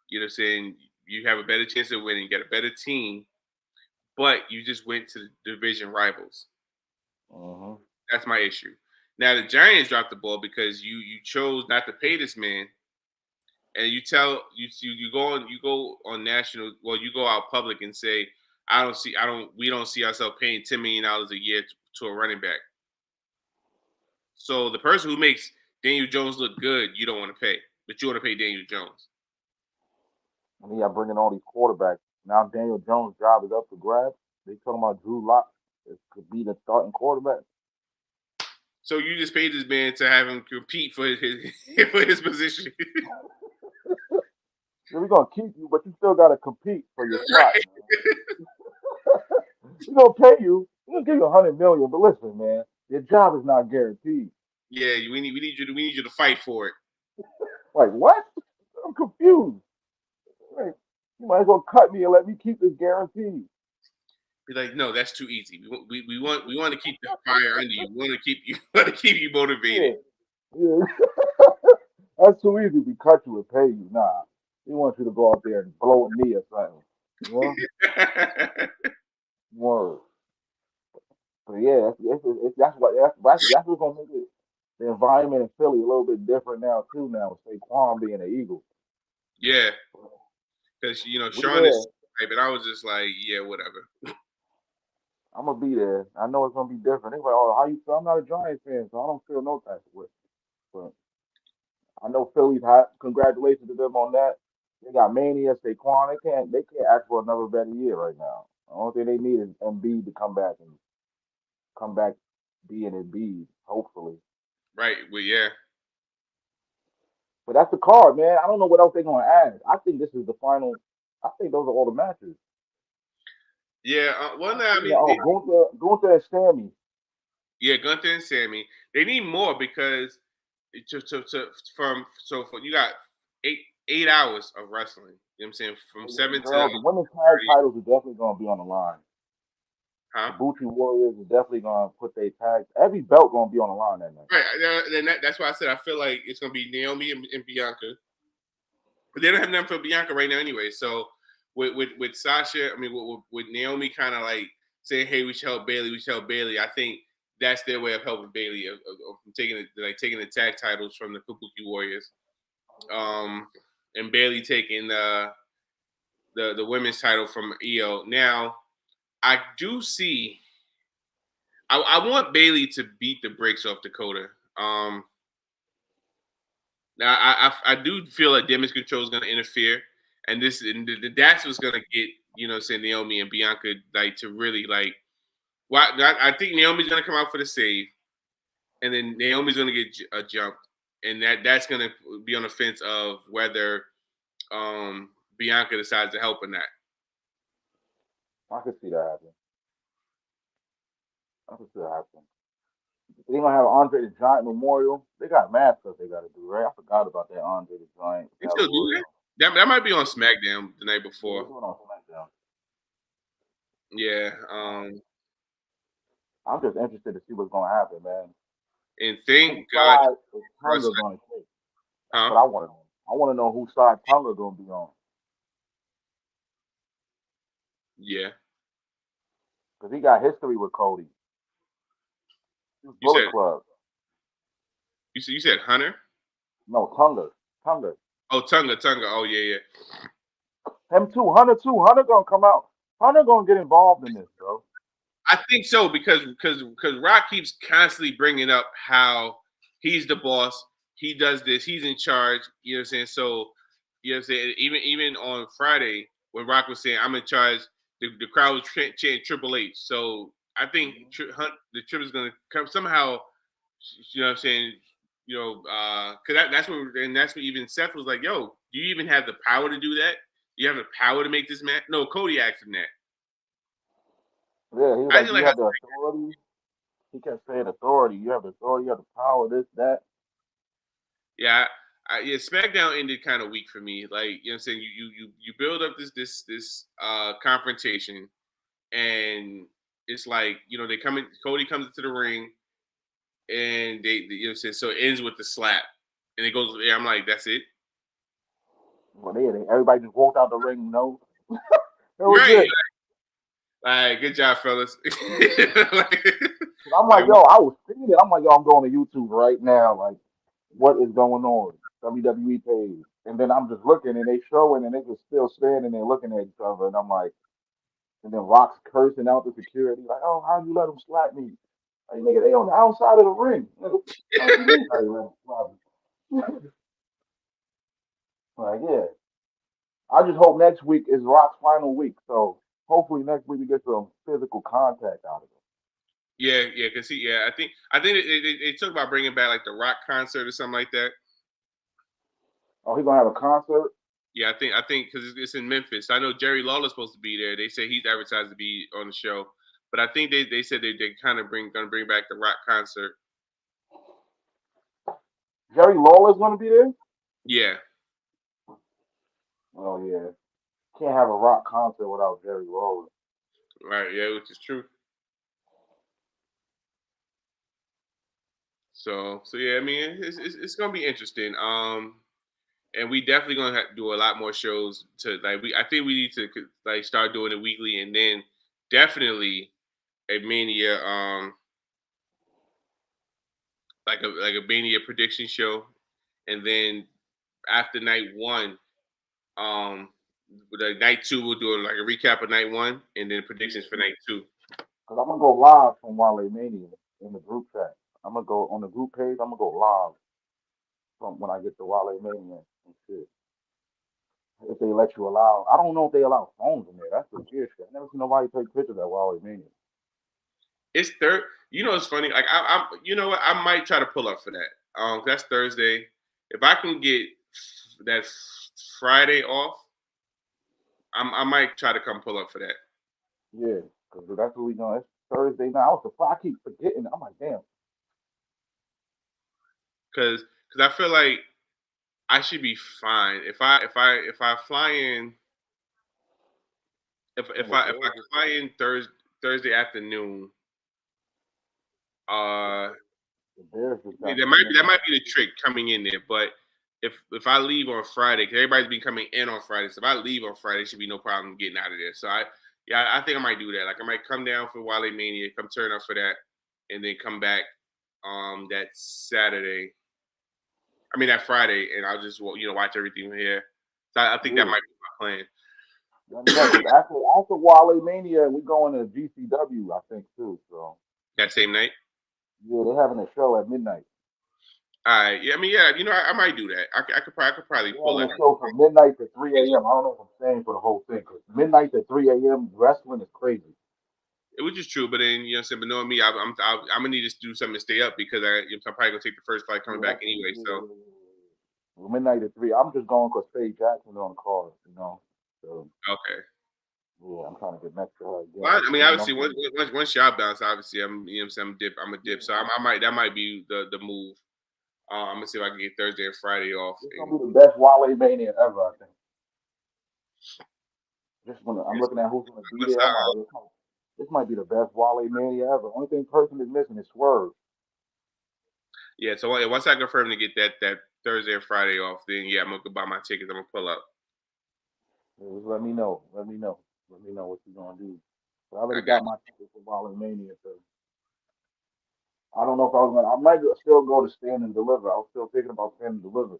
You know what I'm saying? You have a better chance of winning, get a better team, but you just went to the division rivals. Hmm. That's my issue. Now the Giants dropped the ball because you chose not to pay this man, and you go on national. Well, you go out public and say, we don't see ourselves paying $10 million a year to a running back. So the person who makes Daniel Jones look good, you don't want to pay, but you want to pay Daniel Jones. And he got bringing all these quarterbacks. Now Daniel Jones' job is up for grabs. They talking about Drew Lock. It could be the starting quarterback. So you just paid this man to have him compete for his for his position. Yeah, we're gonna keep you, but you still gotta compete for your spot, Right. man. We're gonna pay you. We're gonna give you 100 million, but listen, man, your job is not guaranteed. Yeah, we need you to fight for it. Like what? I'm confused. Like, you might as well cut me and let me keep this guarantee. Be like, no, that's too easy. We want to keep the fire under you. We want to keep you want to keep you motivated. Yeah, yeah. That's too easy. We cut you and pay you. Nah, we want you to go out there and blow a knee or something. You know? Word. So yeah, that's what's gonna make it the environment in Philly a little bit different now too. Now with Saquon being an Eagle. Yeah, because We Sean there. is type, and I was just like, yeah, whatever. I'm gonna be there. I know it's gonna be different. They're like, oh, how you feel? I'm not a Giants fan, so I don't feel no type of way. But I know Philly's hot. Congratulations to them on that. They got Mania, Saquon. They can't ask for another better year right now. The only thing they need is Embiid to come back being Embiid, hopefully. Right? Well, yeah, But that's the card, man. I don't know what else they're gonna add. I think this is the final. I think those are all the matches. yeah. Well, I no, I see that. mean, Oh, Gunther and Sammy. yeah, Gunther and Sammy. They need more because to from so for, you got 8 hours of wrestling. You know what I'm saying from seven to Girl, the women's tag 30, titles are definitely gonna be on the line. huh? The Bucci Warriors are definitely gonna put their tags. Every belt gonna be on the line that night. Right. Then that's why I said I feel like it's gonna be Naomi and Bianca. But they don't have nothing for Bianca right now anyway. So with Sasha, I mean with Naomi kind of like saying, hey, we should help Bayley, we should help Bayley. I think that's their way of helping Bayley of taking the tag titles from the Kabuki Warriors. And Bayley taking the women's title from EO. Now I do see. I want Bayley to beat the brakes off Dakota. Now I do feel like damage control is going to interfere, and that's what's going to get say Naomi and Bianca like to really like. Why I think Naomi's going to come out for the save, and then Naomi's going to get jumped, and that's going to be on the fence of whether Bianca decides to help or not. I could see that happen. I could see that happen. They gonna have Andre the Giant Memorial. They got mad stuff they gotta do, right? I forgot about that Andre the Giant They Battle still do Royal. that. That might be on SmackDown the night Yeah, they're before. doing on SmackDown. Yeah. I'm just interested to see what's gonna happen, man. And Whose thank God, side is Russ, Tonga gonna take? That's huh? what I want to know. I want to know whose side Tonga gonna be on, Yeah. because he got history with Cody. He was You Bullet said Club. you said Hunter. No, Tonga. Oh, Tunga. Oh, yeah, yeah. Him too. Hunter too. Hunter gonna come out. Hunter gonna get involved in this, bro. I think so because Rock keeps constantly bringing up how he's the boss. He does this. He's in charge. You know what I'm saying? So you know what I'm saying. Even on Friday when Rock was saying I'm in charge, the crowd was chanting Triple H. So I think the Trip is going to come somehow. You know what I'm saying? Because that's what even Seth was like, "Yo, do you even have the power to do that? Do you have the power to make this match?" No, Cody asked him that. Yeah, he was I like, didn't "Do you like have the authority?" He kept saying, "Authority. You have the authority. You have the power. This, that." Yeah, yeah. SmackDown ended kind of weak for me. Like you know, what I'm saying you build up this confrontation, and it's like they come in. Cody comes into the ring, and you know, what I'm saying, so it ends with the slap, and it goes. Yeah, I'm like, that's it. Well, everybody just walked out the ring. No, that was Right. it. All right. Good job, fellas. I'm like, like, yo, I was seeing it. I'm like, yo, I'm going to YouTube right now. Like, what is going on? WWE page. And then I'm just looking, and they showing, and they just still standing there looking at each other. And I'm like, and then Rock's cursing out the security, like, oh, how'd you let him slap me? Like, nigga, they on the outside of the ring. Nigga, what you mean? How you let him slap me? Like, yeah. I just hope next week is Rock's final week. So hopefully next week we get some physical contact out of it. Yeah, cause I think they talk about bringing back like the rock concert or something like that. Oh, he gonna have a concert? Yeah, I think because it's in Memphis. I know Jerry Lawler's supposed to be there. They say he's advertised to be on the show, but I think they said they kind of gonna bring back the rock concert. Jerry Lawler's gonna be there? Yeah, Oh yeah. Can't have a rock concert without Jerry Lawler. right. Yeah, which is true. So yeah, I mean it's gonna be interesting. And we definitely gonna have to do a lot more shows to like I think we need to like start doing it weekly, and then definitely a mania like a mania prediction show, and then after night one, um, the night two we'll do like a recap of night one, and then predictions for night two. Cause I'm gonna go live from Wale Mania in the group chat. I'm gonna go on the group page. I'm gonna go live from when I get to Wale Mania and shit. If they let you allow, I don't know if they allow phones in there. That's the weird shit. I never seen nobody take pictures at Wale Mania. It's third. You know, it's funny. Like you know what? I might try to pull up for that. That's Thursday. If I can get that Friday off, I might try to come pull up for that. Yeah, cause that's what we doing. It's Thursday night. I was surprised. I keep forgetting. I'm like, damn. Cause I feel like I should be fine if I fly in if I fly in Thursday afternoon. The Bears just got That might be the trick coming in there. But if I leave on Friday, because everybody's been coming in on Friday, so if I leave on Friday, should be no problem getting out of there. So I think I might do that. Like I might come down for Wale Mania, come turn up for that, and then come back that Saturday. I mean that Friday, and I'll just watch everything from here. So I think that might be my plan. After Wale Mania, we going to GCW, I think too. So That same night. yeah, they're having a show at midnight. All right. Yeah. I mean, yeah. I might do that. I could probably pull They're it. having a show from midnight to 3 a.m. I don't know if I'm staying for the whole thing because midnight to 3 a.m. wrestling is crazy. Which is true, but then what I'm saying, but knowing me, I'm gonna need to do something to stay up because I'm probably gonna take the first flight coming back anyway. So Well, midnight to 3. I'm just going because Faye Jackson's on the card, you know. So okay. yeah, I'm trying to get next to her again. Well, I mean, obviously, once y'all bounce, obviously, I'm saying I'm a dip. So that might be the move. I'm gonna see if I can get Thursday and Friday off. It's gonna be the best Wale Mania ever, I think. Just when I'm looking at who's gonna be there, I'm like, this might be the best Wale Mania ever. Only thing person is missing is Swerve. Yeah, so once I confirm to get that Thursday and Friday off, then yeah, I'm gonna go buy my tickets. I'm gonna pull up. Just let me know. Let me know what you're gonna do. So I already got my ticket for Wale Mania. So I don't know if I was gonna. I might still go to Stand and Deliver. I was still thinking about Stand and Deliver.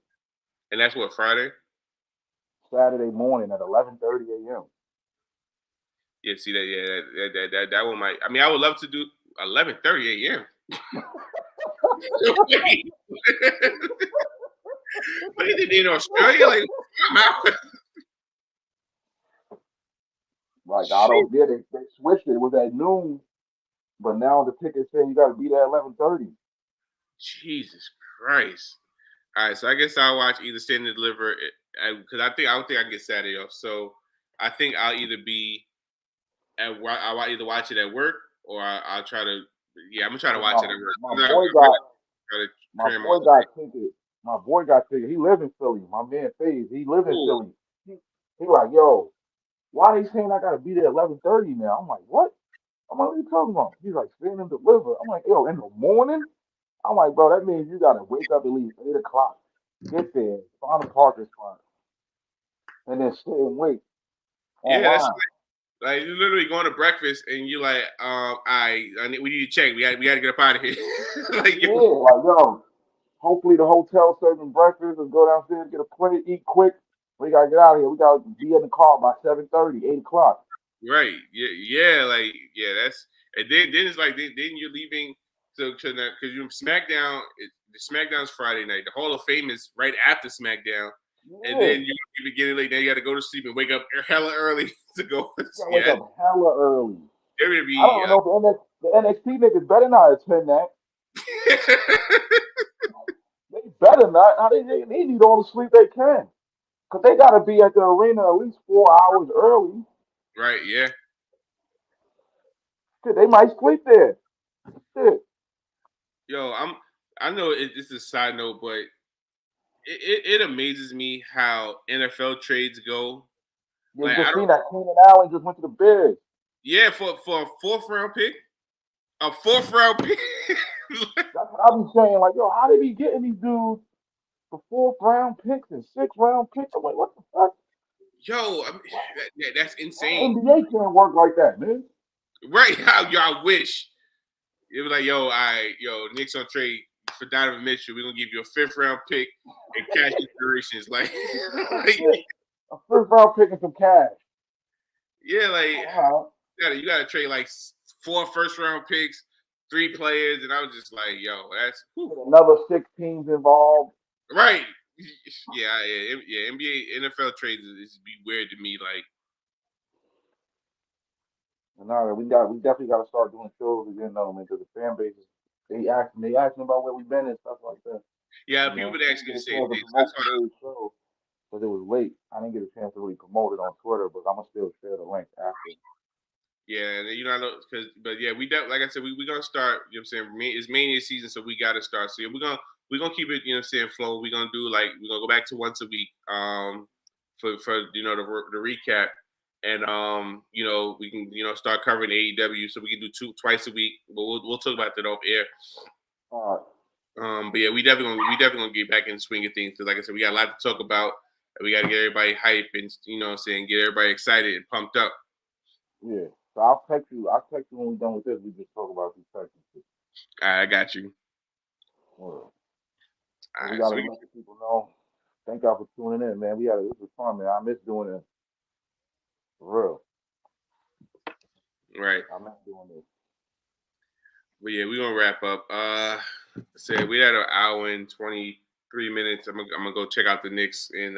And that's what Friday. Saturday morning at 11:30 a.m. Yeah, see that? Yeah, that one might. I mean, I would love to do 11:30 a.m. But they did in Australia, like I'm out. Like I don't get it. They switched it. It was at noon, but now the ticket saying you got to be there at 11:30. Jesus Christ! All right, so I guess I'll watch either Stand and Deliver because I don't think I can get Saturday off. So I think I'll either be at work. I'll either watch it at work or I'll try to. Yeah, I'm gonna try to watch it at work. My boy got ticket. My boy got ticket. He lives in Philly. My man FaZe, he lives in Philly. He like, yo, why they saying I gotta be there 11:30 now? I'm like, what? I'm like, what are you talking about? He's like, Stand and Deliver. I'm like, yo, in the morning? I'm like, bro, that means you gotta wake up at least 8 o'clock, get there, find a parking spot, and then sit and wait Yeah, online. that's like you literally going to breakfast and you like, we need to check. We got to get up out of here. Like yo, hopefully the hotel serving breakfast and go downstairs, get a plate, eat quick. We gotta get out of here. We gotta be in the car by 7:30, 8 o'clock. Right. Yeah. That's and then it's like then you're leaving because you SmackDown. The SmackDown's Friday night. The Hall of Fame is right after SmackDown. and then you keep getting late. Then you got to go to sleep and wake up hella early to go. You gotta wake up hella early. They're gonna be. I don't know if the NXT niggas better not attend that. They better not. They need all the sleep they can. Because they got to be at the arena at least 4 hours early. Right, yeah. Shit, they might sleep there. Shit. Yo, I know it's a side note, but it amazes me how NFL trades go. You Like, just seen that Keenan Allen just went to the Bears. Yeah, for a 4th round pick. A 4th round pick. That's what I be saying. Like, yo, how they be getting these dudes for 4th round picks and 6th round picks? I'm like, what the fuck? Yo, I mean, that's insane. NBA can't work like that, man. Right? How y'all wish. It was like, Knicks on trade for Donovan Mitchell. We're gonna give you a 5th round pick and cash considerations. Like a 1st round pick and some cash. Yeah, like you gotta trade like 4 1st round picks, 3 players, and I was just like, yo, that's another 6 teams involved. Right. Yeah. NBA, NFL trades is be weird to me. Like, no, we definitely got to start doing shows again, though, man. Because the fan base, they asking about where we been and stuff like that. Yeah, people would actually say because it was late. I didn't get a chance to really promote it on Twitter, but I'm gonna still share the link after. Yeah, but yeah, like I said, we gonna start. You know what I'm saying? It's Mania season, so we gotta start. So yeah, we're gonna keep it. You know what I'm saying? Flow. We're gonna go back to once a week. For the recap. And we can start covering AEW, so we can do twice a week. But we'll talk about that off air. All right. But yeah, we definitely gonna get back in the swing of things because, like I said, we got a lot to talk about. And we got to get everybody hyped and get everybody excited and pumped up. Yeah. So I'll text you when we're done with this. We just talk about these sections. All right, I got you. All right. We gotta let people know. Thank y'all for tuning in, man. This was fun, man. I miss doing it. For real. Right. I'm not doing this. But yeah, we're gonna wrap up. We had an hour and 23 minutes. I'm gonna go check out the Knicks and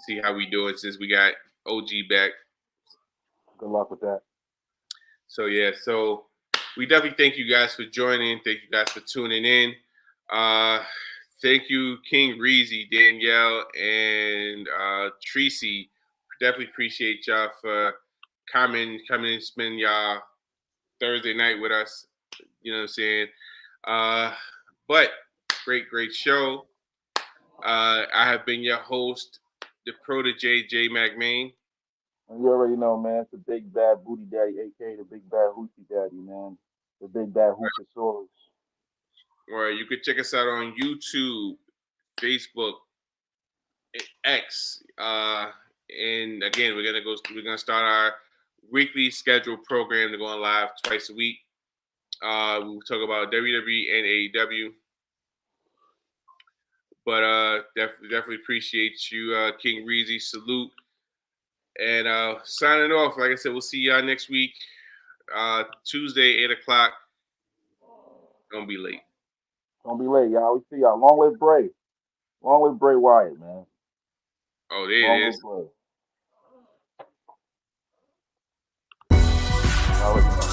see how we do it since we got OG back. Good luck with that. So yeah, we definitely thank you guys for joining. Thank you guys for tuning in. Thank you, King Reezy, Danielle, and Tracy. Definitely appreciate y'all for coming and spend y'all Thursday night with us. You know what I'm saying? But great show. I have been your host, the protege, J McMain. And you already know, man, it's the Big Bad Booty Daddy, a.k.a. the Big Bad Hoochie Daddy, man. The Big Bad Hoochosaurus. Or you could check us out on YouTube, Facebook, X. And again, we're gonna start our weekly scheduled program to go on live twice a week. We'll talk about WWE and AEW. But definitely appreciate you, King Reezy. Salute. And signing off, like I said, we'll see y'all next week. Tuesday, 8 o'clock. Don't be late. Don't be late, y'all. We see y'all. Long live Bray. Long live Bray Wyatt, man. Oh, there it is. Long live Bray.